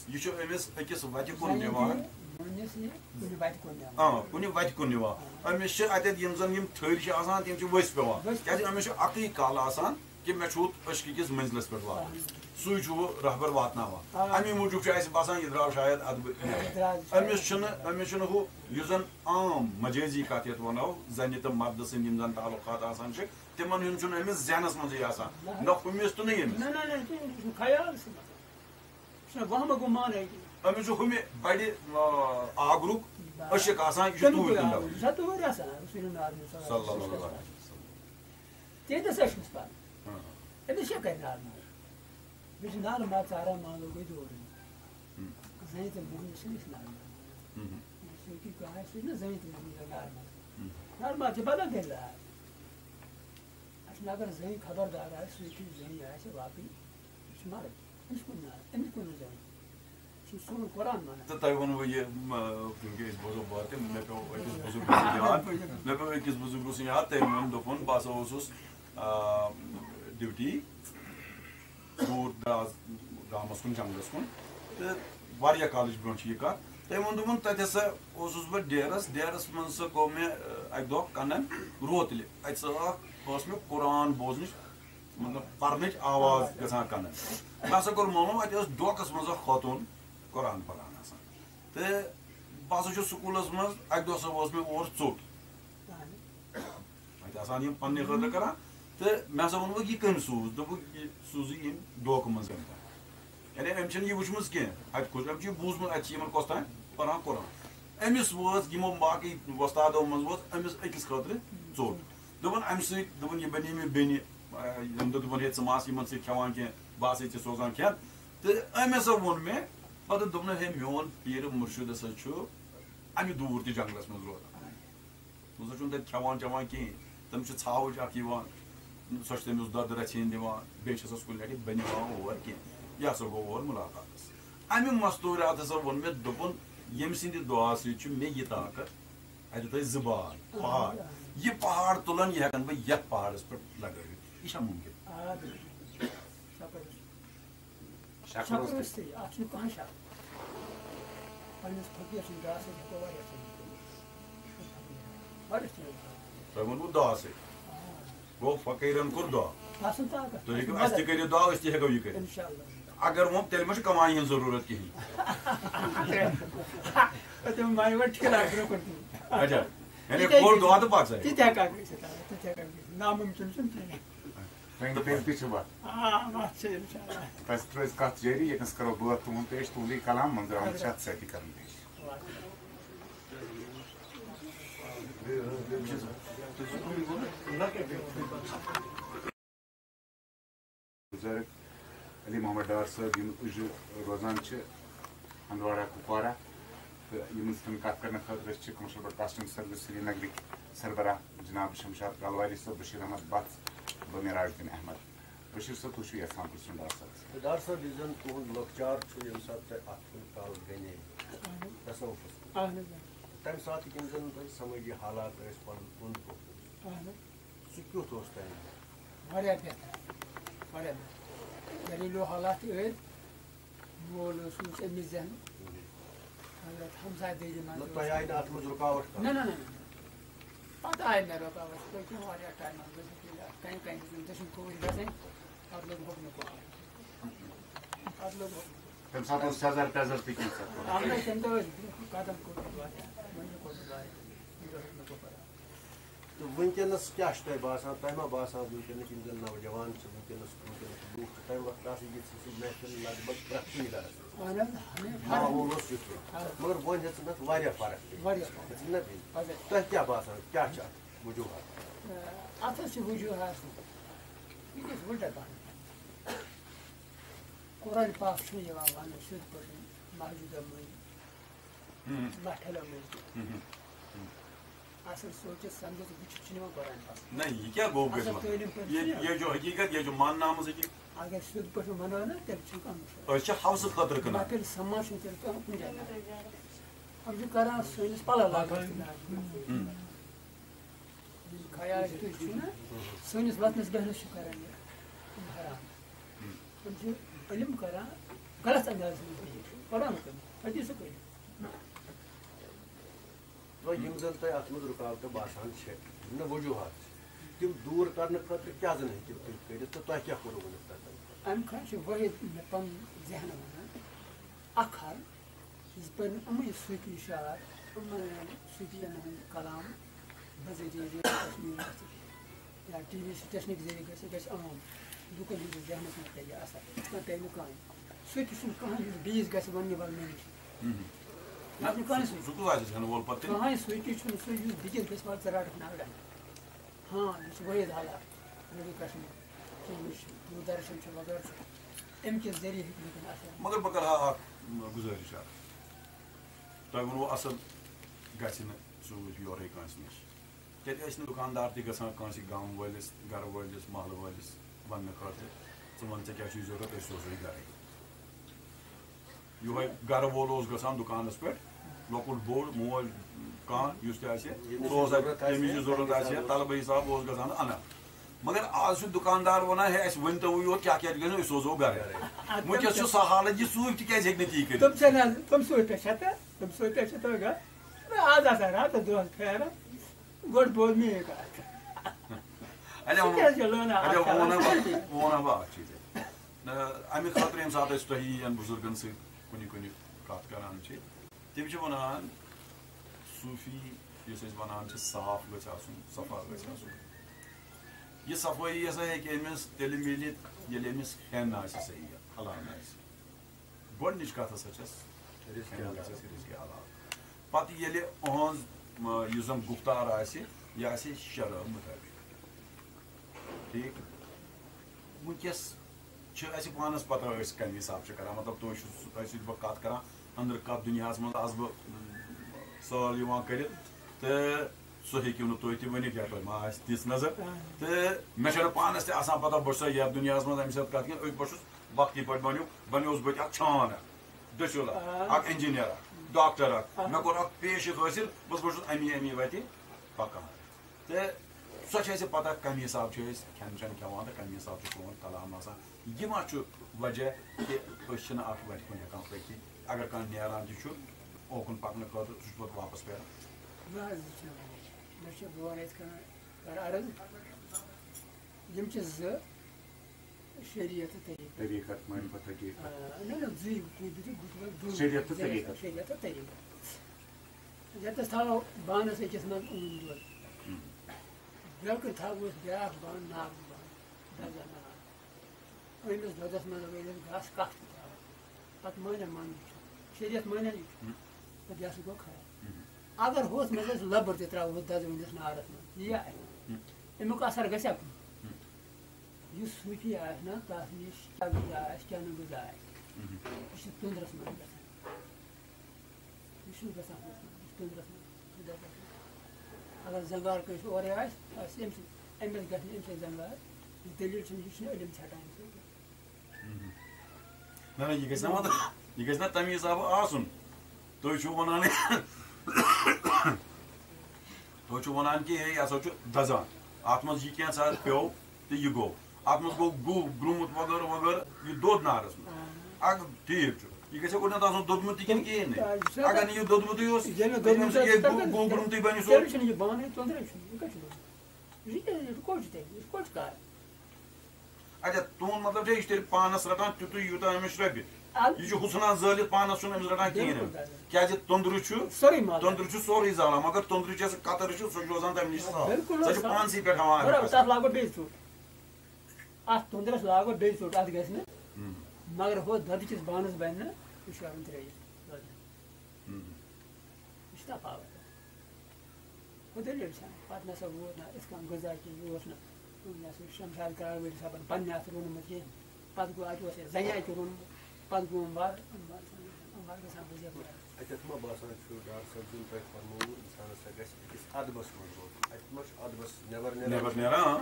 یہِ چھُ أمِس أکِس وَتہِ کُن نِوان کُنہِ وَتہِ کُن نِوان أمِس چھِ اَتٮ۪تھ یِم زن یِم تھٔرۍ چھِ آسان تِم چھِ ؤسۍ پیٚوان کیازِ أمِس چھُ اَکٕے کَل آسان کہِ مےٚ چھُ أشکہٕ کِس مٔنزلَس پٮ۪ٹھ واتُن سُے چھُ وۄنۍ رہبر واتناوان اَمی موٗجوٗب چھُ اَسہِ باسان یہِ درٛاو شاید ادبہٕ أمِس چھُنہٕ ہُہ یُس زن عام مجٲزی کتھ یتھ وَنو زنہِ تہٕ مردٕ سٕنٛدۍ یِم زن تعلقات آسان چھِ تِمن ہُنٛد چھُنہٕ أمِس ذہنس منٛزٕے آسان نہ ہُمِس تہٕ نہ ییٚمِس أمِس چھُ ہُمہِ بڑِ آگرُک عشق آسان یہِ چھُ توٗرۍ أمِس کیٛاہ کَرِ نار مال بیٚیہِ چھِ نار مال ژاران مالو گٔے دورٕنۍ زَنہِ تہٕ موٚہنِوِس چھِنہٕ أسۍ نار مال سۭتی کانٛہہ آسہِ سُہ چھُنہ زَنہِ تہٕ موٚہنِوِس نار مال نار مال چھِ بدل دٔلیٖل اَسہِ چھُنہٕ اگر زٔنۍ خبردار آسہِ سۭتی زٔنۍ آسہِ واقعی یہِ چھُ مرد أمِس کُن نار أمِس کُن نہٕ زٔنۍ یہِ چھُ سون قرآن وَنان تہٕ تۄہہِ ووٚنوٕ یہِ کیونکہِ أسۍ بوزو باتہِ مےٚ پیوٚو أکِس بُزرگہٕ سُنٛد یاد تٔمۍ ووٚن دوٚپُن بہٕ ہسا اوسُس ڈیوٹی دوٗر دراز گامس کُن جنگلس کُن تہٕ واریاہ کالٕچ برونٛٹھ چھِ یہِ کتھ تٔمۍ ووٚن دوٚپُن تتہِ ہسا اوسُس بہٕ ڈیرس منٛز سا گوٚو مےٚ اکہِ دۄہ کنن روتلہِ اتہِ سا ٲس مےٚ قرآن بوزنٕچ مطلب پرنٕچ آواز گژھان کنن مےٚ ہسا کوٚر معلوٗم اتہِ ٲس ڈوکس منٛز اکھ خوتوٗن قرآن پران آسان تہٕ بہٕ ہسا چھُس سکوٗلس منٛز اکہِ دۄہ ہسا اوس مےٚ اور ژوٚٹ اتہِ آسان یِم پننہِ خٲطرٕ کران تہٕ مےٚ ہسا ووٚنمَکھ یہِ کٔمۍ سوٗز دوٚپُکھ یہِ سوٗزٕے ییٚمۍ ڈوکہٕ منٛز أمۍ تام یعنی أمۍ چھنہٕ یہِ وٕچھمٕژ کینٛہہ اَتہِ کُس أمۍ چھُ یہِ بوٗزمُت اَتہِ چھِ یِمن کۄس تام پران قرآن أمِس وٲژ یِمو باقٕے وۄستادو منٛز وٲژ أمِس أکِس خٲطرٕ ژوٚٹ دوٚپُن اَمہِ سۭتۍ دوٚپُن یہِ بنے مےٚ بیٚنہِ ییٚمہِ دۄہ دوٚپُن ہے ژٕ ما آس یِمن سۭتۍ کھٮ۪وان کینٛہہ بہٕ آسے ژےٚ سوزان کھٮ۪ن تہٕ أمۍ ہسا ووٚن مےٚ پتہٕ دوٚپنَس ہے میون پیٖرٕ مُرشِد ہسا چھُ اَمہِ دوٗر تہِ جنگلس منٛز روزان سُہ چھُنہٕ تَتہِ کھٮ۪وان چٮ۪وان کِہیٖنۍ تِم چھِ ژھاوٕج اکھ یِوان سۄ چھِ تٔمِس دۄدٕ رَژھِ دِوان بیٚیہِ چھَسَس کُنہِ لَٹہِ بہٕ نِوان اور کینٛہہ یہِ ہسا گوٚو اور مُلاقاتَس اَمہِ مستوٗرات ہسا ووٚن مےٚ دوٚپُن ییٚمہِ سٕنٛدِ دُعا سۭتۍ چھُ مےٚ یہِ طاقت اَتہِ تھٲے 2 بال پہاڑ یہِ پہاڑ تُلان یہِ ہٮ۪کَن بہٕ یَتھ پہاڑَس پٮ۪ٹھ لگٲوِتھ یہِ چھا مُمکِن تۄہہِ ووٚنوُ دعا سۭتۍ گوٚو فقیٖرن کوٚر دعا تُہۍ ہیٚکِو اَسہِ تہِ کٔرِتھ دعا أسۍ تہِ ہٮ۪کو یہِ کٔرِتھ اگر وۄنۍ تیٚلہِ ما چھِ کمایہِ ہٕنٛز ضروٗرت کِہیٖنۍ اچھا یعنی کوٚر دعا تہٕ پتہٕ روزِ کتھ جٲری ییٚتنس کرو بٲتھ تُہُنٛد پیش تُہُنٛدُے کلام منظر احمد چھِ اتھ سۭتی کران پیش بُزرگ علی محمد ڈار صٲب یِم اُجہِ روزان چھِ ہندواڑہ کُپوارہ تہٕ یِمن سۭتۍ کتھ کرنہٕ خٲطرٕ أسۍ چھِ کمرشل براڈکاسٹنگ سٔروِس سرینگرٕکۍ سربراہ جناب شمشاد کالواری صٲب بشیٖر احمد بٹ بہٕ مِراج الدیٖن احمد بشیٖر صٲب تُہۍ چھِو یژھان پرژھُن ڈار صٲبس ڈار صٲب یُس زن تُہُنٛد لۄکچار چھُ ییٚمہِ ساتہٕ تۄہہِ اَتھ کُن کال گٔنے تصوُفس تمہِ ساتہٕ یِم زن تۄہہِ سمٲجی حالات ٲسۍ پنُن اوٚنٛد پوٚک سُہ کیُتھ اوس تۄہہِ واریاہ بہتر واریاہ بہتر گریلوٗ حالات ٲسۍ مول اوس أمِس زٮ۪ن ہمساے دٲری منٛز تۄہہِ آیہِ نہٕ اَتھ منٛز رُکاوٹ نہ نہ نہ پتہٕ آیہِ مےٚ رُکاوٹ پٔکِم واریاہ ٹایمس کنہِ کنہِ دٔچھُن کھوٗر گژھٕنۍ پتہٕ لوٚگ حُکنہٕ پتہٕ لوٚگ تمہِ ساتہٕ اوس سیزر پیزر تہِ کینٛژھا تمہِ دۄہ ٲسۍ قدم کوٚرمُت واریاہ مٔنٛزِ کوٚرمُت واریاہ تہٕ وٕنکیٚنس کیاہ چھُ تۄہہِ باسان تۄہہِ ما باسان وٕنکیٚنس یِم زن نوجوان چھِ وٕنکیٚنس لوٗکھ چھِ تمہِ وقتہٕ آسان یِژھ سُہ محفِل لگ بگ پرٛٮ۪تھ کُنہِ گرس ماحول اوس یُتھ مگر وۄنۍ ہیٚژٕن اَتھ واریاہ فرق ہیٚژٕن نا پیٚنۍ تۄہہِ کیاہ باسان کیاہ چھِ اَتھ وجوٗہات اَتھ حظ چھِ وجوٗہات یہِ گژھِ وٕلٹہٕ پہن قرآنِ پاک چھُنہٕ یِوان وننہٕ سیوٚد پٲٹھۍ مسجِدو مٔنٛزۍ لٹھٮ۪لو مٔنٛزۍ اصل سوٗنٛچِتھ سمجھِتھ وٕچھِتھ چھُنہٕ یِوان قرآنِ پاک نہ یہِ کیٛاہ گوٚو یہِ چھُ حقیٖقت یہِ چھُ ماننہٕ آمٕژ أکہِ اگر سیوٚد پٲٹھۍ ونو نا تیٚلہِ چھُنہٕ کانٛہہ أسۍ چھِ ہوسہٕ خٲطرٕ کٕنان تیٚلہِ سماج چھُنہٕ تیٚلہِ کانٛہہ کُنہِ جایہِ یِم چھِ کران سٲنِس پلو لاگان خیال تُہۍ چھِو نا سٲنِس وطنس بیٚہنس چھِ کران یہِ حرام تِم چھِ علم کران غلط اندازس منٛز قرآن کٔرِتھ حدیٖثو کٔرِتھ یِم زن تۄہہِ اَتھ منٛز رُکاوٹہٕ باسان چھِ یِم نہٕ وجوٗہات چھِ تِم دوٗر کرنہٕ خٲطرٕ کیٛاہ زن ہیٚکِو تُہۍ کٔرِتھ تہٕ تۄہہِ کیٛاہ کوٚروٕ وٕنیُک تام اَمہِ خٲطرٕ چھُ وٲحد مےٚ پنُن ذہن ونان اکھ حل یِتھ پٲٹھۍ یِمٕے صوٗفی شعر یِمن صوٗفین ہُنٛد کلام بذریعہ کشمیٖر گژھِ یا ٹی وی سٹیشنٕکۍ ذٔریعہِ گژھِ یہِ گژھِ عام لُکن ہٕنٛدِس ذہنس منٛز پیٚیہِ یہِ اثر یِتھ کٔنۍ پیٚیہِ نہٕ کٕہٕنۍ سُہ تہِ چھُنہٕ کٕہٕنۍ یُس بیٚیِس گژھِ وننہِ وول مےٚ نِش کٕہٕنۍ سُچی چھُنہٕ سُہ یُس بیٚکِس گژھِ وَلہٕ ژٕ رٹکھ نَوڈن ہاں یہِ چھُ وٲحد حالات جموں کشمیٖر یُس دوٗردرشن چھُ وغٲرٕ چھُ اَمہِ کہِ ذٔریعہِ ہیٚکہِ وٕنکیٚن اثر مگر بہٕ کرٕ ہا اکھ گُزٲرِش اکھ تۄہہِ ووٚنوُ اصل گژھِ نہٕ ژوٗر یورے کٲنٛسہِ نِش تیٚلہِ ٲسۍ نہٕ دُکاندار تہِ گژھان کٲنٛسہِ گامہٕ وٲلِس گرٕ وٲلِس محلہٕ وٲلِس وننہٕ خٲطرٕ ژٕ وَن ژےٚ کیٛاہ چھُے ضروٗرت أسۍ سوزوے گرے یِہوے گرٕ وول اوس گژھان دُکانس پٮ۪ٹھ لۄکُٹ بوٚڑ مول کانٛہہ یُس تہِ آسہِ سُہ اوس ییٚمِس یہِ ضروٗرت آسہِ ہا طلبہٕ حِساب اوس گژھان اَنان مگر آز چھُ دُکاندار وَنان ہے اَسہِ ؤنۍتوٕے یوت کیٛاہ کیٛاہ گژھِ أسۍ سوزو گرے وٕنکیٚس چھُ سۄ حالت یہِ ژوٗرِ تہِ کیٛازِ ہیٚکہِ نہٕ تی کٔرِتھ تِم سۭتۍ چھِ تۄہہِ گژھِ آز آسان راتس دۄہس پھیران گۄڈٕ بوز میٛٲنۍ کَتھ وَنہٕ بہٕ اکھ چیٖز اَمہِ خٲطرٕ ییٚمہِ ساتہٕ أسۍ تۄہہِ یِیَن بُزرگن سۭتۍ کُنہِ کُنہِ کَتھ کران چھِ تِم چھِ وَنان صوٗفی یُس أسۍ وَنان چھِ صاف گژھِ آسُن صفا گژھِ آسُن یہِ صفٲیی ہسا ہیٚکہِ أمِس تیٚلہِ میٖلِتھ ییٚلہِ أمِس کھٮ۪ن آسہِ صحیح حلال آسہِ گۄڈٕنِچ کَتھ ہسا چھَس رِزقہِ حلال پتہٕ ییٚلہِ أہٕنٛز یُس زن گُفتار آسہِ یہِ آسہِ شرع مُطٲبِق ٹھیٖک وٕنکیٚس چھِ اَسہِ پانس پتہ أسۍ کمہِ حساب چھِ کران مطلب تُہۍ چھُو تۄہہِ سۭتۍ بہٕ کتھ کران أنٛدرٕ کتھ دُنیاہس منٛز آسہٕ بہٕ سٲل یِوان کٔرِتھ تہٕ سو ہیٚکِو نہٕ تُہۍ تہِ ؤنِتھ یا تۄہہِ ما آسہِ تِژھ نظر تہٕ مےٚ چھَنہٕ پانَس تہِ آسان پَتہ بہٕ چھُسا یَتھ دُنیاہَس منٛز اَمہِ سۭتۍ کَتھ کِنۍ أتھۍ بہٕ چھُس وقتی پٲٹھۍ بَنیوس بہٕ تہِ اَکھ چھان اَکھ دٔسِل اَکھ اِنجیٖنَر اَکھ ڈاکٹر اَکھ مےٚ کوٚر اَکھ پیشہٕ حٲصِل بہٕ چھُس اَمی وَتہِ پَکان تہٕ سۄ چھِ اَسہِ پَتہ کَمہِ حِساب چھِ أسۍ کھٮ۪ن چٮ۪ن کھٮ۪وان تہٕ کَمہِ حِساب چھُ سون کلام آسان یہِ ما چھُ وجہ کہِ أسۍ چھِنہٕ اَتھ وَتہِ کُن ہٮ۪کان پٔکِتھ اگر کانٛہہ نیران تہِ چھُ اوکُن پَکنہٕ خٲطرٕ سُہ چھُ پَتہٕ واپَس پھیران مےٚ چھِ بہٕ وَنہٕ یِتھ کٔنۍ کَرٕ عرض یِم چھِ زٕ شریعت تہٕ طریٖقت معرفت حقیٖقت زٕے شریعت تہٕ طریٖقت شریعت تہٕ طریٖقت ییٚتَس تھاوو بانَس أکِس منٛز اوٗن دۄد برٛونٛہہ تھاوو أسۍ بیٛاکھ بانہٕ ناگہٕ بانہٕ دَزان ناگ أمِس دۄدَس منٛز ییٚلہِ أسۍ گاسہٕ کَتھ تہِ تھاوو پَتہٕ مانیٛا ماننہٕ چھُ شریعت مانیٛا یہِ پَتہٕ یہِ ہسا گوٚو خراب اگر ہُتھ منٛز أسۍ لَبٕر تہِ ترٛاوو دَزوٕنِس نارَس منٛز یہِ اَمیُک اَثر گژھیٛا کُن یُس صوٗفی آسہِ نا تَتھ نِش کیٛاہ غذا آسہِ کیٛاہ نہٕ غذا آسہِ یہِ چھُ تُندرَس منٛز گژھان یہِ چھُنہٕ گژھان ہُتھ منٛز یہِ چھُ تُندرَس منٛز اگر زنٛگار کٲنٛسہِ اورَے آسہِ أمِس گژھِ نہٕ اَمہِ سۭتۍ زنٛگار یہِ دٔلیٖل چھِنہٕ یہِ چھُنہٕ علم ژھٹان نہ نہ یہِ گژھِ نا مطلب یہِ گژھِ نا تَمہِ حِسابہٕ آسُن تُہۍ چھِو وَنان تُہۍ چھِو وَنان کہِ ہے یہِ ہسا چھُ دَزان اَتھ منٛز یہِ کینٛژھا پیوٚو تہٕ یہِ گوٚو اَتھ منٛز گوٚو گرٛوٗمُت وغٲرٕ وغٲرٕ یہِ دوٚد نارَس منٛز اَگر ٹھیٖک چھُ یہِ گژھِ گۄڈٕنٮ۪تھ آسُن دوٚدمُت تہِ کِنہٕ کِہیٖنۍ نہٕ اگر نہٕ یہِ دوٚدمُتٕے اوس گوٚو گرٛوٗمتٕے بَنہِ سورُے چھُنہٕ یہِ بانٕے تۄنٛدرے چھُنہٕ یہِ کَتہِ چھُ یہِ کوٚت چھُ تیٚلہِ یہِ کوٚت چھُ کار اچھا تُہُنٛد مطلب چھا یہِ چھُ تیٚلہِ پانَس رَٹان تیُتُے یوٗتاہ أمِس رَبہِ یہِ چھُ ہُژھُنان زٲلِتھ پانَس چھُنہٕ أمِس رَٹان کِہیٖنۍ نہٕ کیٛازِ توٚنٛدرٕ چھُ سورُے زالان مگر توٚنٛدرٕچ یۄس کَتٕر چھِ سۄ چھِ روزان تَمہِ نِش صاف سۄ چھِ پانسٕے پٮ۪ٹھ ہاوان تَتھ لاگو بیٚیہِ ژوٚٹ اَتھ توٚنٛدرَس لاگو بیٚیہِ ژوٚٹ اَتھ گژھِ نہٕ مگر ہُتھ دۄدٕکِس بانَس بَنہِ نہٕ یہِ چھُ کَرُن ترٛٲیِتھ یہِ چھُ تَفاوت ہُہ دٔلیٖل چھَنہٕ پَتہٕ نَسا ووت نہٕ یِتھ کٔنۍ غذا کینٛہہ یہِ اوس نہٕ شمشاد کرٛال وٲلۍ صٲبَن پنٛنہِ اَتھٕ روٚنمُت کینٛہہ پَتہٕ گوٚو اَتہِ اوس اَسہِ زَنہِ اَتہِ روٚنمُت پَتہٕ گوٚو گژھان اَتٮ۪تھ ما باسان چھُ ڈاکٹر صٲب یِم تۄہہِ فرمووُ اِنسانَس سا گژھِ أکِس اَدبَس منٛز روزُن اَتہِ ما چھُ اَدبَس نٮ۪بر نیران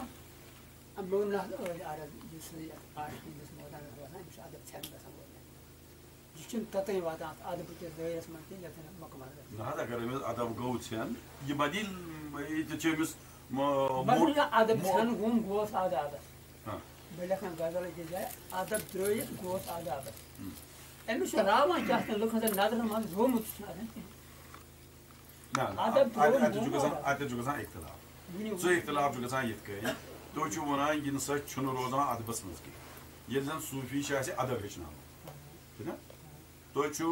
مےٚ ووٚن نہٕ ٲدۍ عرض یُس یَتھ پارٹیٖنَس مٲدانَس واتان أمِس چھُ اَدب ژھٮ۪ن گژھان یہِ چھُنہٕ توٚتانۍ واتان اَتھ اَدبہٕ کِس دٲیرَس منٛز کِہیٖنۍ یَتھ مُکمل گژھِ نہ حظ اگر أمِس اَدب گوٚو ژھٮ۪ن یہِ بدی ییٚتہِ چھِ أمِس اَدب ژھٮ۪ن گوٚم گوس آدابَس بہٕ لیکھان غزل أکِس جایہِ اَدب ترٛٲیِتھ گوس آدابَس أمِس چھُ راوان کیٛاہ تام لُکَن ہٕنٛدٮ۪ن نظرَن منٛز زومُت چھُنہٕ آسان کِہیٖنۍ اَتٮ۪تھ چھُ گژھان اِختِلاف سُہ اِختِلاف چھُ گژھان یِتھ کٔنۍ تُہۍ چھِو وَنان یہِ نہ سا چھُنہٕ روزان اَدبَس منٛز کینٛہہ ییٚلہِ زَن صوٗفی چھِ اَسہِ اَدب ہیٚچھناوان ٹھیٖک نا تُہۍ چھِو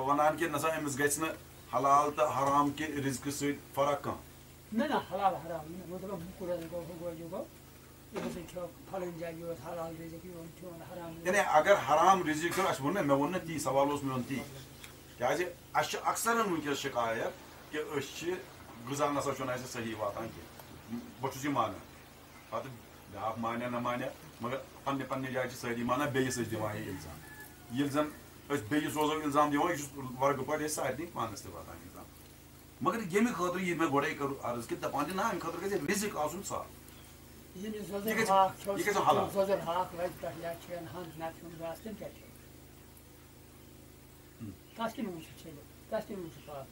وَنان کہِ نہ سا أمِس گژھِ نہٕ حلال تہٕ حرام کہِ رِزقہٕ سۭتۍ فرق کانٛہہ حلال حرام گوٚو دَپان موٚکُر حظ گوٚو ہُہ گوٚو یہِ گوٚو أمِس کھیوٚو پھلٲنۍ جایہِ یہِ اوس حلال رِزق یہِ کھیوٚن حرام یعنی اگر حرام رِزق چھُ اَسہِ ووٚن نا مےٚ ووٚن نا تی سوال اوس میون تی کیٛازِ اَسہِ چھِ اَکثرن وٕنکٮ۪س شِکایت کہِ أسۍ چھِ غذا نسا چھُنہٕ اَسہِ صحیح واتان کینٛہہ بہٕ چھُس یہِ مانان پَتہٕ بیٛاکھ مانیا نہ مانیا مگر پنٛنہِ پنٛنہِ جایہِ چھِ سٲری مانان بیٚیِس ٲسۍ دِوان یہِ اِلزام ییٚلہِ زَن أسۍ بیٚیِس روزو اِلزام دِوان یہِ چھُ ورگہٕ پٲٹھۍ أسۍ سارنٕے پانَس تہِ واتان اِلزام مگر ییٚمہِ خٲطرٕ یہِ مےٚ گۄڈَے کٔر عرض کہِ دَپان چھِ نہ اَمہِ خٲطرٕ گژھِ رِزق آسُن صاف یہِ گژھِ حلال زۄزُر ہاکھ وَزِ پٮ۪ٹھ یا کھٮ۪ن ہَنٛد نَتہٕ کھیوٚن گاسہٕ تِم کیٛاہ کھیٚیہِ تَتھ کِنہٕ وۄنۍ چھُ چھٔلِتھ تَتھ کِنہٕ وۄنۍ چھُ پاک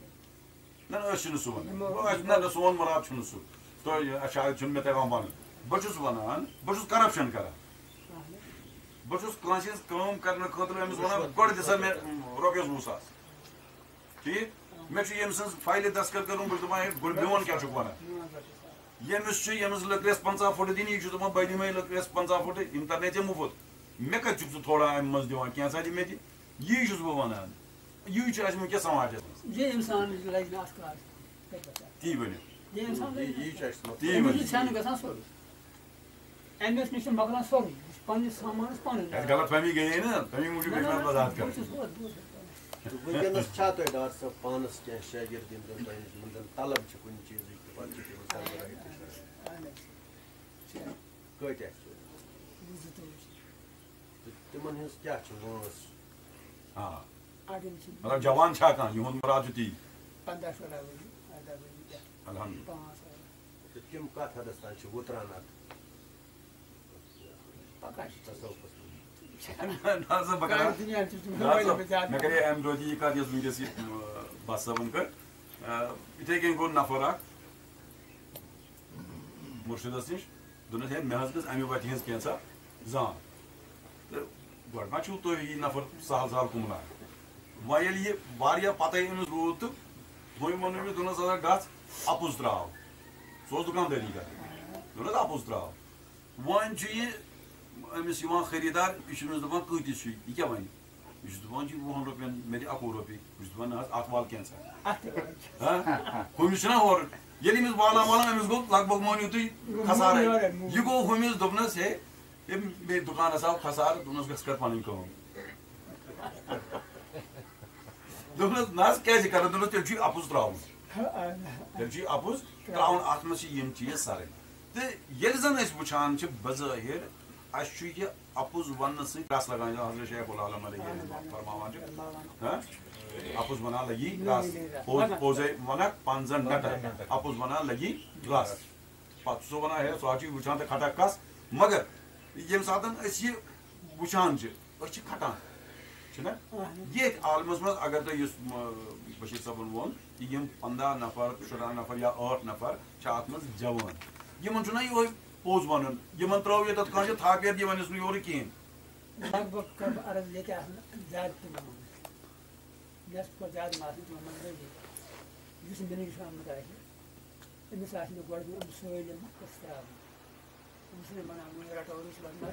نہ نہ أسۍ چھِنہٕ سُہ وَنان نہ سون مُراد چھُنہٕ سُہ تۄہہِ شاید چھُنہٕ مےٚ تگان وَنُن بہٕ چھُس وَنان بہٕ چھُس کَرَپشَن کَران بہٕ چھُس کٲنٛسہِ ہِنٛز کٲم کَرنہٕ خٲطرٕ أمِس وَنان گۄڈٕ دِ سا مےٚ رۄپیَس 20,000 ٹھیٖک مےٚ چھُ ییٚمہِ سٕنٛز فایلہِ دستخط کَرُن بہٕ چھُس دَپان ہے گۄڈٕ میون کیٛاہ چھُکھ وَنان ییٚمِس چھُ ییٚمِس لٔکرِس 50 فُٹہٕ دِنہِ یہِ چھُ دَپان بہٕ دِمَے لٔکرِس 50 فُٹہٕ یِم تَرنَے ژےٚ مُفت مےٚ کَتہِ چھُکھ ژٕ تھوڑا اَمہِ منٛز دِوان کینٛژھا دِ مےٚ دِ یی چھُس بہٕ وَنان یی چھُ اَسہِ وٕنکٮ۪س سماجَس منٛز تی ؤنِو أمِس نِش چھُ مۄکلان سورُے یہِ چھُ پنٛنِس سامانَس پانَس غلط فہمی گٔیے نہ تَمی موٗجوٗب گٔے مےٚ وضاحت کَرٕنۍ وٕنکٮ۪نَس چھا تۄہہِ ڈاکٹر صٲب پانَس کینٛہہ شٲگِرد یِم زَن تۄہہِ نِش یِمن زَن طلب چھِ کُنہِ چیٖزٕکۍ تہٕ پَتہٕ چھِ تِم کۭتیاہ چھِ تِمن ہٕنٛز کیٛاہ چھِ وٲنٛس آ مطلب جوان چھا کانٛہہ یِہُنٛد مُراد چھُ تی الحمدللہ 5 سال تہٕ تِم کَتھ حدس تانۍ چھِ وُتران اَتھ پکان چھِ تصوُفس منٛز دُنیا چھِ تِم مےٚ کَرے اَمہِ دۄہ تہِ یہِ کَتھ یۄس وٕنکٮ۪س یہِ بس صٲبن کٔر یِتھَے کٔنۍ گوٚو نفر اکھ مُرشِدس نِش دوٚپنس ہے مےٚ حظ گٔژھ اَمہِ وَتہِ ہِنٛز کینٛژھا زان تہٕ گۄڈٕ ما چھُو تُہۍ یہِ نفر سہل سہل کُملان وۄنۍ ییٚلہِ یہِ واریاہ پتے أمِس روٗد تہٕ وۄنۍ ووٚن أمِس دوٚپنس ہسا گژھ اَپُز ترٛاو سُہ اوس دُکاندٲری کران دوٚپنس اَپُز ترٛاو وۄنۍ چھُ یہِ أمِس یِوان خٔریٖدار یہِ چھُ أمِس دَپان کۭتِس چھُ یہِ کیٛاہ وَنہِ یہِ چھُ دَپان چھُ 20 رۄپین مےٚ دِ 11 رۄپیہِ یہِ چھُ دَپان نہ حظ اَتھ وال کینٛژھا ہُمِس چھُنہ ہورٕ ییٚلہِ أمِس والان والان أمِس گوٚو لگ بگ مٲنِو تُہۍ کھسارے یہِ گوٚو ہُمِس دوٚپنس ہے بیٚیہِ دُکانس آو کھسارٕ دوٚپنس گژھ کر پنٕنۍ کٲم دوٚپنس نہ حظ کیٛازِ کران دوٚپنس تیٚلہِ چھُے اَپُز ترٛاوُن تیٚلہِ چھُے اَپُز ترٛاوُن اَتھ منٛز چھِ یِم چیٖز سارے تہٕ ییٚلہِ زن أسۍ وٕچھان چھِ بظٲہِر اَسہِ چھُ یہِ اَپُز وَننہٕ سۭتۍ رس لگان حضرت شیخ العالم علیہ فرماوان چھِ اَپُز وَنان لگی رس پوٚزے وَنکھ 15 نٹہٕ اَپُز وَنان لگی رس پتہٕ چھُ سُہ وَنان ہے ژٕ حظ چھُے وٕچھان تہٕ کھٹا کس مگر ییٚمہِ ساتہٕ أسۍ یہِ وٕچھان چھِ أسۍ چھِ کھٹان چھُنہ ییٚتھۍ عالمس منٛز اگر تۄہہِ یُس بشیٖر صٲبن ووٚن کہِ یِم 15 نفر 16 نفر یا 8 نفر چھِ اتھ منٛز جوان یِمن چھُنہ یِہوے پوٚز وَنُن یِمن ترٛٲو ییٚتٮ۪تھ کٲنٛسہِ تھاپیر دِ وۄنۍ ٲس نہٕ یورٕ کِہینۍ لگ بگ کر بہٕ عرض ییٚتہِ آسان زیادٕ تِمن منٛز نٮ۪صف کھۄتہٕ زیادٕ ما آسان تِمن منٛز یُس مےٚ نِش آمُت آسہِ أمِس آسہِ نہٕ گۄڈٕ یِم سٲلِم قٕصہٕ ترٛاوٕنۍ أمِس چھِنہٕ وَنان وۄنۍ رٹو أسۍ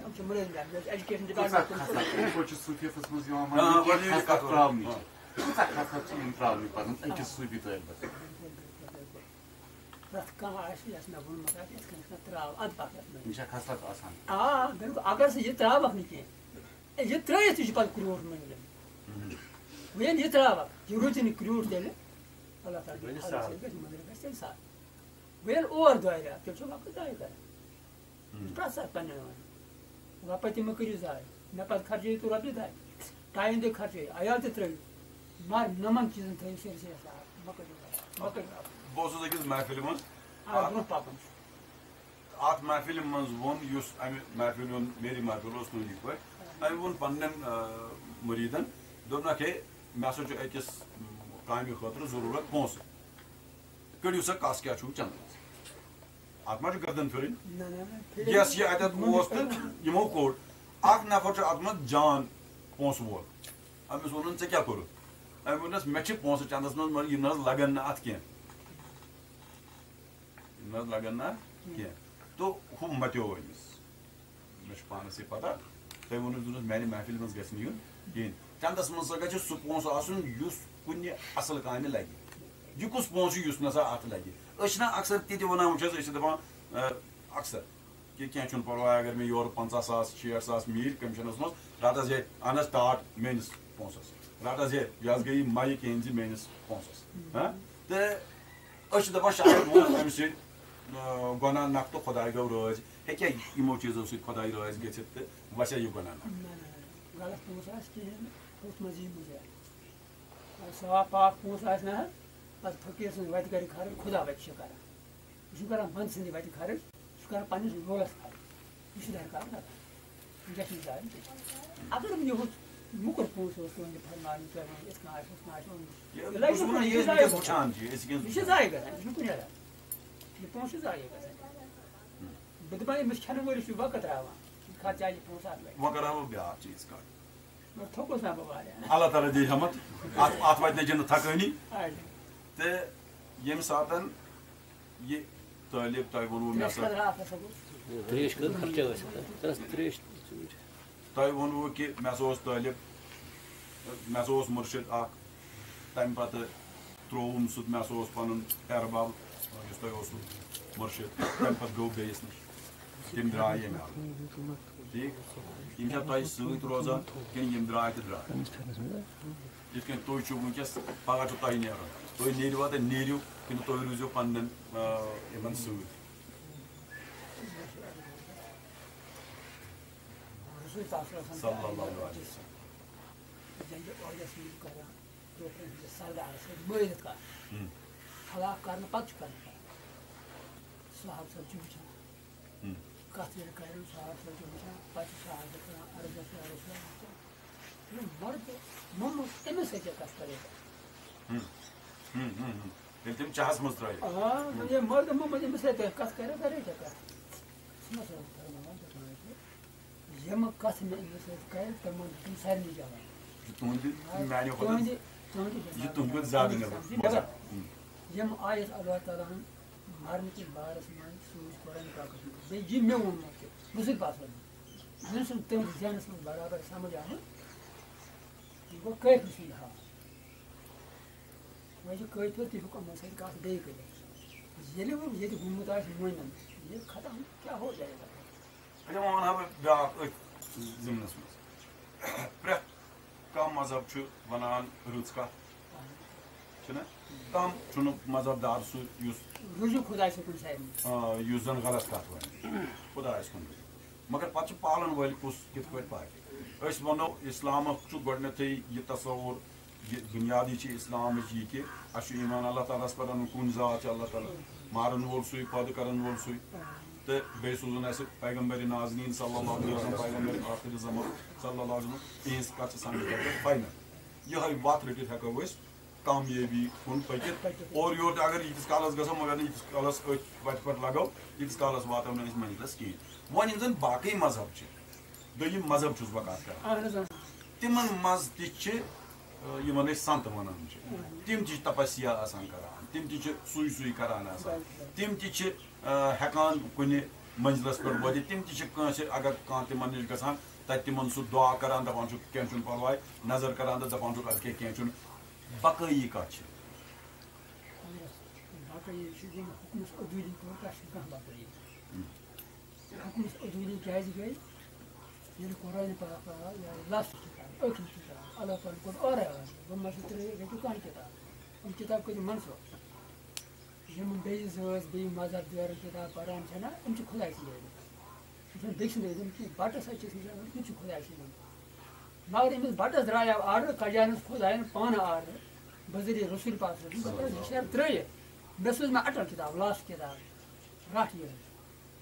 یِم چھِ مُلٲزِم ایجوکیشن ڈِپارٹمنٹ چھُ صوٗفیَس منٛز یِوان أکِس صوٗفی طٲلبَس پرٛٮ۪تھ کانٛہہ آسہِ یَس مےٚ ووٚنمُت آسہِ یِتھ کٔنۍ مےٚ ترٛاو اَتھ بَکرَس منٛز یہِ چھا خصلت آسان آ بِلکُل اگر ژٕ یہِ ترٛاوَکھ نہٕ کینٛہہ یہِ ترٛٲیِتھ تہِ چھُ پَتہٕ کرٛوٗٹھ مٔنٛگِتھ وۄنۍ ییٚلہِ یہِ ترٛاوَکھ یہِ روٗدی نہٕ کرٛوٗٹھ تیٚلہِ اللہ تعالیٰ گژھِ تیٚلہِ سہل وۄنۍ ییٚلہِ اور دورِ تیٚلہِ چھُ وقت ضایع کران پرٛٮ۪تھ ساتہٕ پنٛنٮ۪ن وَنان رۄپَے تہِ مہٕ کٔرِو ضایع مےٚ پَتہٕ خرچٲیِو تُہۍ رۄپیہِ 2 ٹایم تہِ خرچٲیِو عیال تہِ ترٛٲیِو مگر نَمَن چیٖزَن تھٲیِو سٲرسٕے صاف مہ کٔرِو مہ کٔرِو بہٕ اوسُس أکِس محفِلہِ منٛز برونٛہہ پَکُن چھُ اتھ محفِلہِ منٛز ووٚن یُس اَمہِ محفِلہِ ہُنٛد میری محفِل اوس تُہنٛدِ پٲٹھۍ أمۍ ووٚن پننٮ۪ن مُریٖدن دوٚپنکھ ہے مےٚ ہسا چھُ أکِس کامہِ خٲطرٕ ضروٗرت پونٛسہٕ کٔڑِو سا کَس کیٛاہ چھُو چندس اتھ ما چھُ گردن پھِرٕنۍ یۄس یہِ اَتٮ۪تھ اوس تہٕ یِمو کوٚڑ اکھ نفر چھُ اتھ منٛز جان پونٛسہٕ وول أمِس ووٚنُن ژےٚ کیٛاہ کوٚرُتھ أمۍ ووٚننس مےٚ چھِ پونٛسہٕ چندس منٛز مگر یِم نہ حظ لگن نہٕ اتھ کینٛہہ یِم نہ حظ لگن نہٕ اتھ کینٛہہ تہٕ ہُہ مَتیو أمِس مےٚ چھُ پانس یہِ پتہ تۄہہِ ووٚنُو دوٚپنس میانہِ محفِلہِ منٛز گژھِ نہٕ یُن کِہینۍ چندس منٛز ہسا گژھِ سُہ پونٛسہٕ آسُن یُس کُنہِ اصل کامہِ لگہِ یہِ کُس پونٛسہٕ چھُ یُس نسا اتھ لگہِ أسۍ چھِنہ اکثر تہِ تہِ ونان وٕچھ حظ أسۍ چھِ دپان اکثر کہِ کینٛہہ چھُنہٕ پرواے اگر مےٚ یورٕ 50 ساس 60 ساس میٖلۍ کٔمِشنس منٛز رٹ حظ ہے اَن حظ ٹاٹ میٲنِس پونٛسس رٹ حظ ہے یہِ حظ گٔیے مَیہِ کِہینۍ زِ میٲنِس پونٛسس تہٕ أسۍ چھِ دپان شاید ووٚن اَمہِ سۭتۍ گۄناہ نکھ تہٕ خۄداے گوٚو رٲضۍ ہیٚکیٛاہ یِمو چیٖزو سۭتۍ خۄداے رٲضۍ گٔژھِتھ تہٕ وسیا یہِ گۄناہ نکھ غلط پونٛسہٕ آسہِ کِہینۍ نہٕ ہُتھ منٛز یی مُزیر صاف پاک پونٛسہٕ آسہِ نہ حظ پَتہٕ فٔقیٖر سٕنٛزِ وَتہِ کَرِ خرٕچ خۄدا وَتہِ چھِ کران یہِ چھُ کران بنٛدٕ سٕنٛدِ وَتہِ خرٕچ یہِ چھُ کران پنٛنِس رولَس خرٕچ یہِ چھُ درکار کران یہِ گژھِ نہٕ ضایع اگر وۄنۍ یِہُس موٚکُر پونٛسہٕ اوس تُہُنٛدِ فرماونہٕ تۄہہِ وۄنۍ یِتھ کٔنۍ آسہِ ہُتھ کٔنۍ آسہِ اوٚنمُت یہِ چھُ ضایع گژھان یہِ چھُ ضایع گژھان یہِ چھُنہٕ کُنہِ ہٮ۪ران یہِ پونٛسہٕ چھُ ضایع گژھان بہٕ دَپان أمِس کھٮ۪نہٕ وٲلِس چھُ وقت ترٛاوان یہِ خرچایہِ یہِ پونٛسہٕ اَتھ لَگہِ وۄنۍ کرٕ ہا بہٕ بیٛاکھ چیٖز کَتھ مگر تھوٚکُس نہ بہٕ واریاہ اللہ تعالیٰ دِیہِ ہٮ۪مت اتھ واتہِ نہٕ جِنہٕ تھکٲنی تہٕ ییٚمہِ ساتہٕ یہِ طٲلب تۄہہِ ووٚنوُ مےٚ ہسا تۄہہِ ووٚنوُ کہِ مےٚ ہسا اوس طٲلب مےٚ ہسا اوس مُرشِد اکھ تمہِ پتہٕ ترٛووُم سُہ مےٚ ہسا اوس پنُن احباب یُس تۄہہِ اوسوُ مُرشِد تمہِ پتہٕ گوٚو بیٚیِس نِش تِم درٛاے ییٚمہِ علاوٕ ٹھیٖک یِم چھا تۄہہِ سۭتۍ روزان کِنہٕ یِم درٛاے تہٕ درٛاے یِتھ کٔنۍ تُہۍ چھِو وٕنکیٚس پگاہ چھُ تۄہہِ نیرُن تُہۍ نیٖروا تہٕ نیٖرِو کِنہٕ تُہۍ روٗزِو پننٮ۪ن یِمن سۭتۍ صلی اللہ علیہ وسلم سردارس سۭتۍ مٲرِتھ کَرُن ہلاک کرنہٕ پتہٕ چھُ کرُن صاحب صٲب چھُ وٕچھان کَتھ ییٚلہِ کَرِ صاحب صٲب چھُ وٕچھان پَتہٕ چھُ صاحب صٲب کَران عرض وٕچھان مرد محمد أمِس سۭتۍ کَتھ کَرے ییٚلہِ تِم چاہَس منٛز ترٛٲیِو یہِ مرد محمد أمِس سۭتۍ کَتھ کَرے کَرے کیٛاہ کَتھ یِمہٕ کَتھ مےٚ أمِس سۭتۍ کَرِ تِمن دیُن سارنٕے جواب تُہُنٛدِ میانہِ کھۄتہٕ یہِ تُہُنٛد کھۄتہٕ زیادٕ نِوان یِم آیَس اللہ تعالیٰ ہن مرنہٕ کِس بارس منٛز سوٗز قرآن پاکس منٛز بیٚیہِ یہِ مےٚ ووٚنمُت تہِ بہٕ چھُس باسان ییٚمہِ سُنٛد تٔمِس ذہنس منٛز برابر سمجھ آمُت یہِ گوٚو کٲفی سُنٛد حال وۄنۍ چھُ کٲفِر تہِ ہیوٚک یِمن سۭتۍ کَتھ بیٚیہِ کٔرِتھ ییٚلہِ وۄنۍ ییٚتہِ گوٚمُت آسہِ مٲنِن یہِ ختم کیٛاہ ہو جایے گا وۄنۍ وَنہٕ ہا بہٕ بیٛاکھ أتھۍ ضِمنَس منٛز پرٛٮ۪تھ کانٛہہ مذہب چھُ وَنان رٕژ کَتھ چھُنہ کانٛہہ چھُنہٕ مذہب دار سُہ یُس رُجوٗ خۄداے صٲبُن سارنٕے یُس زَن غلط کَتھ وَنہِ خۄدایَس کُن مگر پَتہٕ چھُ پالَن وٲلۍ کُس کِتھ پٲٹھۍ پَکہِ أسۍ وَنو اِسلامُک چھُ گۄڈنٮ۪تھٕے یہِ تصوُر یہِ بُنیادی چھِ اِسلامٕچ یہِ کہِ اَسہِ چھُ ایٖمان اللہ تعالیٰ ہَس پٮ۪ٹھ اَنُن کُنہِ ذات چھِ اللہ تعالیٰ مارَن وول سُے پٲدٕ کَرَن وول سُے تہٕ بیٚیہِ سوٗزُن اَسہِ پیغمبرِ نازنیٖن صلی اللہ علیہ وسلم پیغمبرِ آخرِ زمان صلی اللہ علیہ وسلم تِہنٛز کَتھ چھِ سانہِ خٲطرٕ فاینل یِہوٚے وَتھ رٔٹِتھ ہٮ۪کو أسۍ کامیٲبی کُن پٔکِتھ اورٕ یورٕ تہِ اگر ییٖتِس کالَس گژھو مگر نہٕ ییٖتِس کالَس أتھۍ وَتہِ پٮ۪ٹھ لَگو ییٖتِس کالَس واتو نہٕ أسۍ منزِلَس کِہیٖنۍ وۄنۍ یِم زَن باقٕے مذہب چھِ دوٚیِم مذہب چھُس بہٕ کَتھ کَران تِمن منٛز تہِ چھِ یِمن أسۍ سنٛت وَنان چھِ تِم تہِ چھِ تپسیا آسان کران تِم تہِ چھِ سُے سُے کران آسان تِم تہِ چھِ ہٮ۪کان کُنہِ منزلَس پٮ۪ٹھ وٲتِتھ تِم تہِ چھِ کٲنٛسہِ اگر کانٛہہ تِمن نِش گژھان تَتہِ تِمن سُہ دُعا کران دَپان چھُکھ کیٚنٛہہ چھُنہٕ پرواے نظر کران تہٕ دَپان چھُکھ اَدٕ کیٚنٛہہ چھُنہٕ بقٲیی کَتھ چھِ بقٲیی چھِ یِم حُکمَس عدوٗلی کوٚر تَتھ چھِ کانٛہہ بقٲیی حُکمَس عدوٗلی کیٛازِ گٔے ییٚلہِ قرآنِ پاک آو یا لَفظ کِتاب ٲخری کِتاب اللہ تعالیٰ کوٚر اورَے آز بہٕ ما چھُس ترٛٲیِتھ گٔے کانٛہہ کِتاب یِم کِتاب کٔرِو منسوٗخ یِم بیٚیہِ زٲژ بیٚیہِ مذہب دٲرٕ کِتاب پَران چھِنہ یِم چھِ خۄداے سٕنٛدۍ یِم چھِنہٕ بیٚکہِ سٕنٛدۍ یِم کینٛہہ بَٹَس اَتہِ چھِ أسۍ تِم چھِ خۄداے سٕنٛدۍ مگر أمِس بَٹَس درٛایو آرڈر کَجانَس خۄدایَن پانہٕ آرڈر بذریعہ رسوٗل پاک صٲب یہِ شہر ترٛٲیِتھ مےٚ سوٗز مےٚ اَٹل کِتاب لاسٹ کِتاب رَٹھ یہِ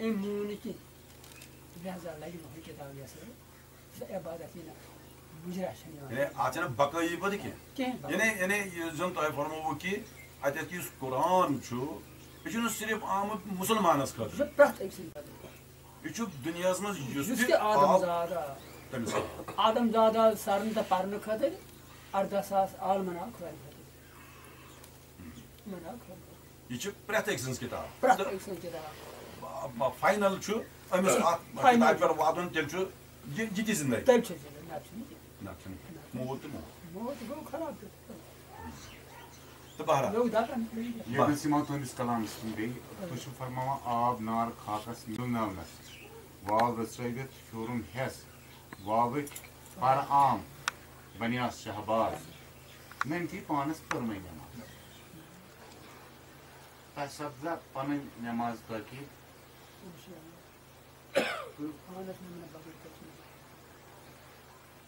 أمۍ مون نہٕ کینٛہہ لہذا لَگہِ نہٕ ہُہ کِتاب یۄس سۄ عبادت یی نہٕ مُجرا چھَنہٕ یِوان اَتھ چھَنہٕ بقٲیی پَتہٕ کینٛہہ یعنی یُس زَن تۄہہِ فرمووُ کہِ اَتٮ۪تھ یُس قرآن چھُ یہِ چھُنہٕ صرف آمُت مُسلمانَس خٲطرٕ پرٛٮ۪تھ أکۍ سٕنٛدِ خٲطرٕ یہِ چھُ دُنیاہَس منٛز یُس یُس تہِ تہِ آدم زاد آو تٔمِس آدم زاد آو سَرن تہٕ پَرنہٕ خٲطرٕ 18,000 عالمَن آو خۄداے خٲطرٕ یہِ چھِ پرٛٮ۪تھ أکۍ سٕنٛز کِتاب پرٛٮ۪تھ أکۍ سٕنٛز کِتاب فاینل چھُ أمِس اَتھ کِتابہِ پٮ۪ٹھ واتُن تیٚلہِ چھُ یہِ تہِ زِندگی تیٚلہِ چھِ نَتہٕ چھُنہٕ موت تہٕ موت گوٚو خراب تہٕ بہرحال ییٚلہِ أسۍ یِمو تُہٕنٛدِس کلامس کُن بیٚیہِ تُہۍ چھِو فرماوان آب نار خاکس مِلناونس واو رژرٲوِتھ پھیوٗرُن ہٮ۪س واوٕکۍ پر عام بنیاس شہباز مےٚ نتھی پانس پٔرمٕے نٮ۪ماز تۄہہِ سپزا پنٕنۍ نٮ۪ماز تٲکیٖد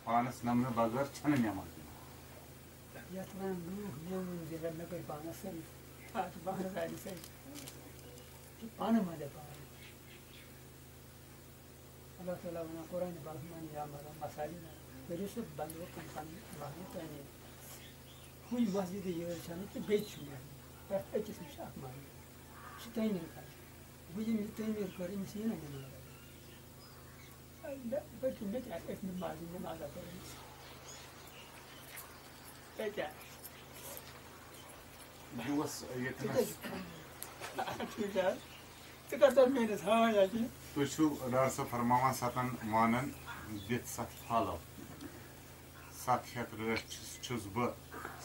پانس نمنہٕ بغٲر چھنہٕ نٮ۪ماز یَتھ وَنان لوٗکھ مےٚ زِ مےٚ کٔرۍ پانس سٲری اَتھ چھِ پانس سارنٕے سٲری چھِ پانہٕ منٛزے پانہٕ اللہ تعالیٰ وَنان قرآنِ پاکَس منٛز یا مطلب مسالہِ کٔرِو سُہ بنٛد وقت پنٕنۍ محلہٕ تعمیٖر کُنہِ مسجِدِ یٲژ چھَنہٕ تہٕ بیٚیہِ چھُ محلہٕ پرٛٮ۪تھ أکِس نِش چھِ اکھ محلہٕ یہِ چھِ تعمیٖر کَرٕنۍ وۄنۍ ییٚمۍ یہِ تعمیٖر کٔر أمِس یی نہ نٮ۪ماز مےٚ کیٛاہ أتھۍ منٛز مسجِد نٮ۪مازا کٔر أمِس کیٛاہ بہٕ اوس ییٚتنَس ژٕ کر تَتھ میٲنِس ہاے اَتہِ تُہۍ چھِو ڈاکٹر صٲب فرماوان 7 مانن دِتھ 7 پھالو 700 رٲچھ چھُس بہٕ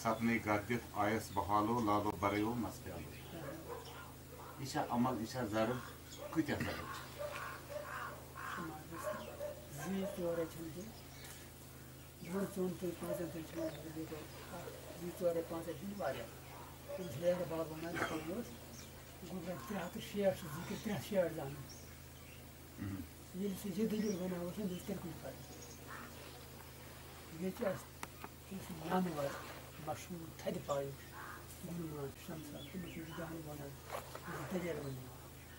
7نٕے گتھ دِتھ آیس بحالو لالو بَرٲیو مس پیالو یہِ چھا عمل یہِ چھا زرٕد کۭتیاہ زرٕد چھِ 2 ژورے چھِنہٕ دِنۍ 2 ژۄن تہٕ 5 تہِ چھِنہٕ 2 ژورے 5 چھِنہٕ واریاہ تٔمِس لیرٕ باب وَنان اوس گوٚو 360 چھُ ذِکر 360 زانُن ییٚلہِ سُہ یہِ دٔلیٖل وَنان اوس نہ تیٚلہِ کُنہِ پَتہٕ ییٚتہِ چھِ اَسہِ نامہٕ وَر مشہوٗر تھدِ پایُک گُلمان شمسا تٔمِس چھِ جانہٕ وَنان دٔلیٖل وَنان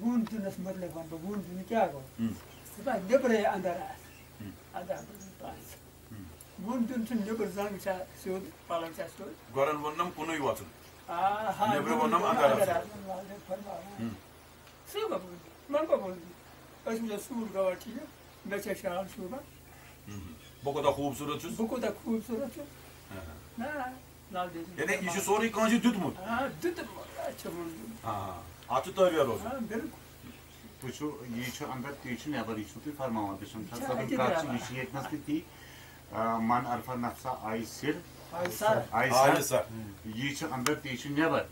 وون دنس مطلب ون وون دن کیا گو سب نبرے اندر اندر پاس وون دن چھ نبر زنگ چھ سود پالن چھ سود گورن ونم کنوی واتن ہاں نبر ونم اندر سب من کو بول اس میں سور گواٹی میں چھ شال شوبا بوکو خوبصورت چھس بوکو دا خوبصورت چھ نا لال دے یعنی یہ سوری کانسی دیتمت ہاں دیتمت اچھا ہاں اتھ تٲبیہ روزان ہاں بالکل وچھو یہ اندر تی نیبر یہ تھی فرمان بشم کت یہ تی من عرفہ نفسا آئی سر آئی سر یہ اندر تی نیبر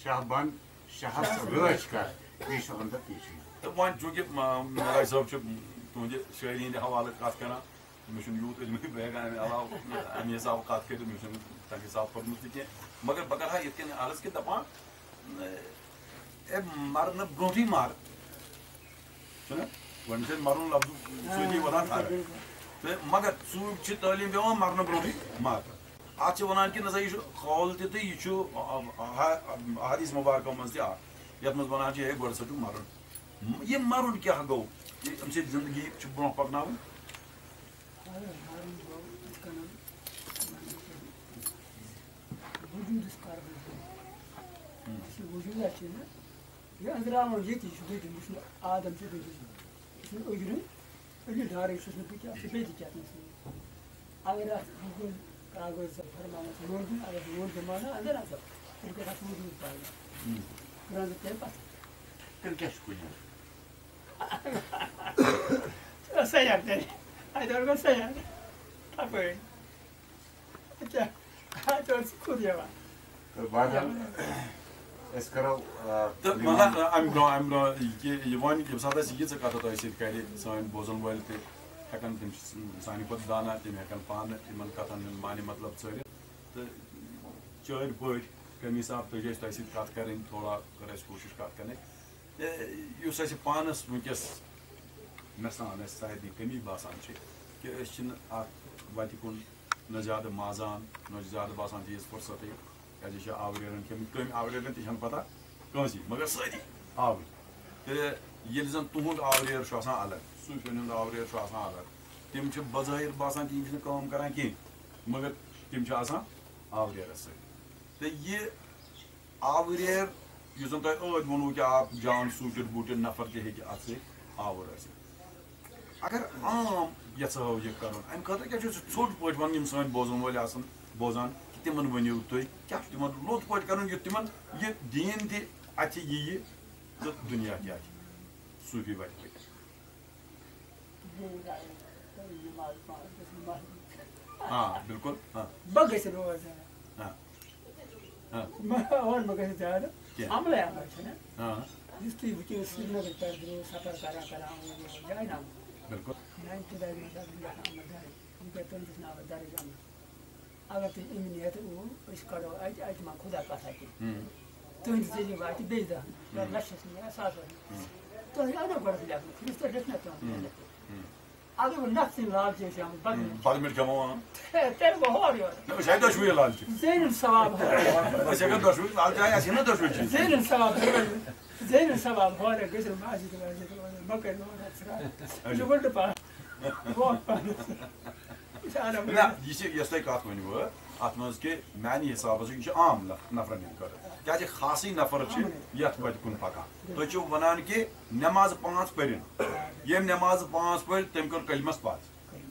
شاہ بند شاہ رچ کر یہ اندر تی تو وۄنۍ چوٗنٛکہِ مراج صٲب چھُ تُہنٛدِ شٲعری ہٕنٛدِ حوالہٕ کتھ کران مےٚ چھُنہٕ یوٗت علمٕے بہٕ ہٮ۪کہٕ امہِ علاوٕ امہِ حسابہٕ کتھ کٔرِتھ مےٚ چھُنہٕ تمہِ حسابہٕ پوٚرمُت تہِ کینٛہہ مگر بہٕ کرٕ ہا یِتھ کٔنۍ عرض کہِ دپان مرنہٕ برونٛٹھٕے مر چھُنہ وۄنۍ چھِ مرُن لفظ سۭتی وَنان فرق تہٕ مگر ژوٗر چھِ تعلیٖم دِوان مرنہٕ برونٛٹھٕے مر اتھ چھِ وَنان کہِ نسا یہِ چھُ قول تہِ تہٕ یہِ چھُ احادیٖث مُبارکو منٛز تہِ اکھ یتھ منٛز وَنان چھِ ہے گۄڈٕ سا چھُ مرُن یہ مرُن کیٛاہ گوٚو امہِ سۭتۍ زندگی چھِ برونٛہہ پکناوٕنۍ وجود یہ أنزراون يتي شو ديدي مش آدم شو ديدي شو أجري أجري داري شو نبي كذا شو بيدي كذا مثلا أغير أقول كاغوز فرمان سمون أغير سمون زمانة أندر أصلا تركي راس موجود باي كران التيمبا تركي شو كذا سيار تاني هذا هو سيار تابعي أجا هذا سكوريا بعد اس کرو تہٕ مطلب امہِ برونٛہہ یہِ وۄنۍ ییٚمہِ ساتہٕ اَسہِ ییٖژاہ کَتھ تۄہہِ سۭتۍ کَرِ سٲنۍ بوزن وٲلۍ تہِ ہٮ۪کن تِم چھِ سانہِ کھۄتہٕ دانا تِم ہٮ۪کن پانہٕ یِمن کَتھن ہُنٛد معنی مطلب ژٲرِتھ تہٕ چٲرۍ پٲٹھۍ کَمہِ حِسابہٕ تُجہِ اَسہِ تۄہہِ سۭتۍ کَتھ کَرٕنۍ تھوڑا کٔر اَسہِ کوٗشِش کَتھ کَرنٕچ یُس اَسہِ پانَس وٕنکٮ۪س مےٚ سان اَسہِ سارنٕے کٔمی باسان چھِ کہِ أسۍ چھِنہٕ اَتھ وَتہِ کُن نہ زیادٕ مازان نہ چھِ زیادٕ باسان تیٖژ فُرصتٕے کیٛازِ یہِ چھِ آوریرَن کٔمۍ آوریرَن تہِ چھَنہٕ پَتہ کٲنٛسی مگر سٲری آوٕرۍ تہٕ ییٚلہِ زَن تُہُنٛد آوریر چھُ آسان الگ صوٗفیَن ہُنٛد آوریر چھُ آسان الگ تِم چھِ بظٲہِر باسان تِم چھِنہٕ کٲم کَران کینٛہہ مگر تِم چھِ آسان آوریرَس سۭتۍ تہٕ یہِ آوریر یُس زَن تۄہہِ ٲدۍ ووٚنوُ کہِ اکھ جان سوٗٹِڈ بوٗٹِڈ نفر تہِ ہیٚکہِ اَتھ سۭتۍ آوُر ٲسِتھ اگر عام یَژھو یہِ کَرُن اَمہِ خٲطرٕ کیٛاہ چھُ سُہ ژھوٚٹ پٲٹھۍ وَنُن یِم سٲنۍ بوزن وٲلۍ آسان بوزان تِمن ؤنِو تُہۍ کیٛاہ چھُ تِمن لوٚت پٲٹھۍ کَرُن یُتھ تِمن یہِ دیٖن تہِ اَتھِ یِیہِ تہٕ دُنیا تہِ اَتھِ صوٗفی وَتہِ پٔکِتھ ہاں بالکل ہاں بہٕ گژھِ روزان اور مہ گژھِ زیادٕ عملے عمل چھُنہ یُس تُہۍ وٕچھِو سرینگر پٮ۪ٹھ درٛاو سفر کران جاے نام بالکل میانہِ خۄداے گژھِ احمد دارِ یہِ کیٛاہ تٔمِس ناو درج احمد اگر تُہۍ أمۍ نِتھ أسۍ کَڑو اَتہِ ما خۄدا کَتھ اَتہِ تُہٕنٛدِ ذٔریعہِ واتہِ بیٚیہِ دَہ لَچھَس نیران ساسَس تۄہہِ آو نہ گۄڈٕ لیکھُن یُس تۄہہِ لیکھنا تُہُنٛد اگر بہٕ نَفسٕے لالچہِ چھِ آمٕژ بدمِٹ کیٛاہ وَنان تیٚلہِ گوٚو ہورٕ یورٕ أسۍ آیہِ دۄشوٕے لالچہِ زینُن ثواب أسۍ اگر دۄشوٕے لالچہِ آیہِ اَسہِ چھِنہ دۄشوٕے چیٖز زینُن ثواب زینُن ثواب واریاہ گٔژھِو مسجد وسجد مہ کٔرِو یہِ چھُ وٕلٹہٕ پَہن نہ یہِ چھِ یۄس تۄہہِ کَتھ ؤنوٕ اَتھ منٛز کہِ میانہِ حِسابہٕ چھُ یہِ چھُ عام نفرن ہِنٛدِ خٲطرٕ کیٛازِ خاصٕے نفر چھِ یَتھ وَتہِ کُن پَکان تُہۍ چھِو وَنان کہِ نٮ۪مازٕ 5 پٔرِن ییٚمۍ نٮ۪مازٕ 5 پٔرۍ تٔمۍ کٔر کلمس پَتھ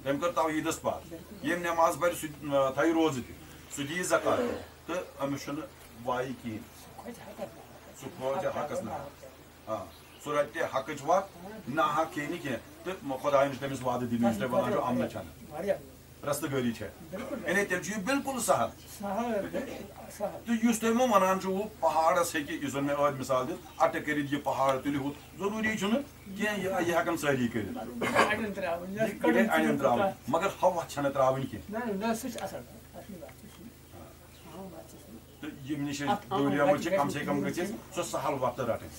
تٔمۍ کٔر توحیٖدس پَتھ ییٚمۍ نٮ۪ماز پَرِ سُہ تھایہِ روزٕ تہِ سُہ دِیہِ زکات تہٕ أمِس چھُنہٕ وایہِ کِہیٖنۍ سُہ کھوژِ حقس نہ آ سُہ رَٹہِ حقٕچ وَتھ نہ حق کھیٚیہِ نہٕ کینٛہہ تہٕ خۄداین چھُ تٔمِس وعدٕ دِنہٕ یُس تۄہہِ وَنان چھُ اَمنہٕ چھَنہٕ رستہٕ گٲری چھےٚ یعنی تیٚلہِ چھُ یہِ بِلکُل سہل تہٕ یُس تُہۍ وۄنۍ وَنان چھُو پہاڑس ہیٚکہِ یُس زَن مےٚ ٲدۍ مِثال دِژ اَٹہٕ کٔرِتھ یہِ پہاڑ تُلہِ ہُتھ ضروٗری چھُنہٕ کینٛہہ یہِ ہٮ۪کن سٲری کٔرِتھ اَڑٮ۪ن ترٛاوٕنۍ اَڑٮ۪ن ترٛاوٕنۍ مگر ہۄ وَتھ چھَنہٕ ترٛاوٕنۍ کینٛہہ سُہ چھُ اَصٕل تہٕ ییٚمہِ نِش أسۍ دوٗریمٕتۍ چھِ کم سے کم گٔژھِ أسۍ سۄ سہل وَتہٕ رَٹٕنۍ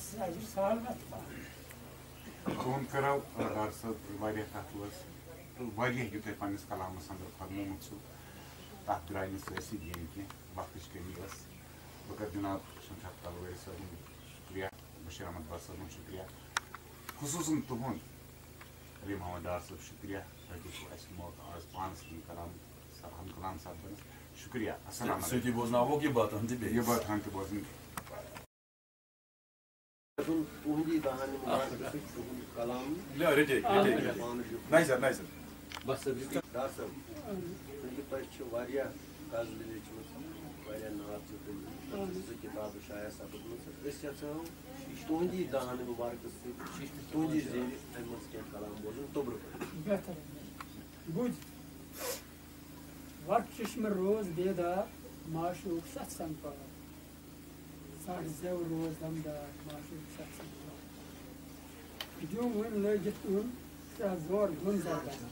تُہُنٛد کَرو ڈاکٹر صٲب واریاہ کَتھ ٲس تہٕ واریاہ یہِ تۄہہِ پنٛنِس کلامَس اَنٛدر فرمومُت چھُو تَتھ درٛاے نہٕ سٲرسٕے دِیِن کینٛہہ وقتٕچ کٔمی ٲس بہٕ کَرٕ جِناب شمشاد تلوٲری صٲبٕنۍ شُکریہ بشیر احمد بٹ صٲبُن شُکریہ خصوٗصن تُہُنٛد علی محمد ڈار صٲب شُکریہ تۄہہِ دِژوٕ اَسہِ موقعہٕ آز پانَس سۭتۍ کلام سرحم کلام سپدنس شُکریہ السلام علیکم سۭتی بوزناووکھ یہِ باتہٕ ہن تہِ بیٚیہِ یہِ باتہٕ ہن تہِ بوزٕنۍ تُہنٛدی دہن تُہُنٛد کلام نہیں سر بس ڈار صٲب تُہنٛدِ پٲٹھۍ چھِ واریاہ غزلہٕ لیچھمٕژ واریاہ نعت چھِ زٕ کِتابہٕ شایع سپدمٕژ أسۍ یژھو تُہنٛدی دہن مُبارکس سۭتۍ تُہنٛدِ زیٖرِ اَمہِ منٛز کینٛہہ کلام بوزُن توٚبرٕ پٲٹھۍ بہتر بوٗز وقت چشم روز بیدار معشوق ست سنگ پار ساڑ زیو روز دمدار معشوق ست سنگ پار جو ون لٲگِتھ اُن ترٛےٚ زور دۄن زردن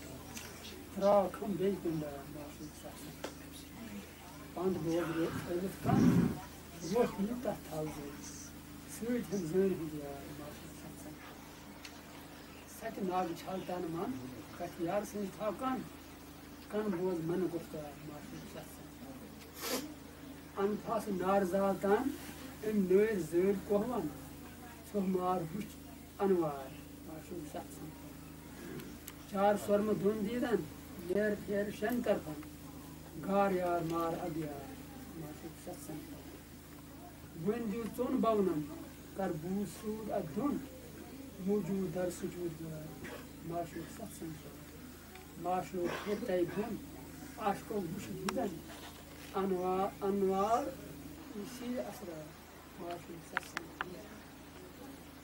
تراو کھم بیٚیہِ کُندار معشوق ست سنگ پند بوز ٲلِتھ کم ووٚتھ یہِ تتھ تھل سۭتۍ ہن زٲنۍ ہُنٛد یار معشوق ست سنگ سچ ناگ چھل تن من کتھ یار سٕنٛز تھاو کن بوز من گفتار معشوق ست سنگ انفاس نار زال تان ام نٲرۍ زٲلۍ کوہون ژھوٚہ مار وٕچھ انوار معشوق ست سنگ چار سۄرمہٕ دۄن دیٖدن نیر پھیرٕ شٮ۪ن طرفن گار یار مار ابیار معشوق ست سنگ وۄنۍ دِیِو ژۄن بونن کر بوٗز سوٗد اتھ دۄن موٗجوٗد در سجوٗد گار معشوق ست سنگ معشوق پھر تَے بۄن عاشقو وٕچھ دیٖدن انوار سیٖرِ اسرار معشوق ست سنگ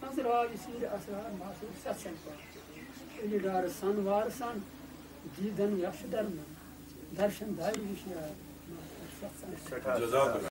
انزراو سیٖرِ اسرار معشوق ست سنگ پار علی ڈار سنوار سن دیٖدن یش درمن درشن دارِ وٕچھ یار معشوق ست سنگ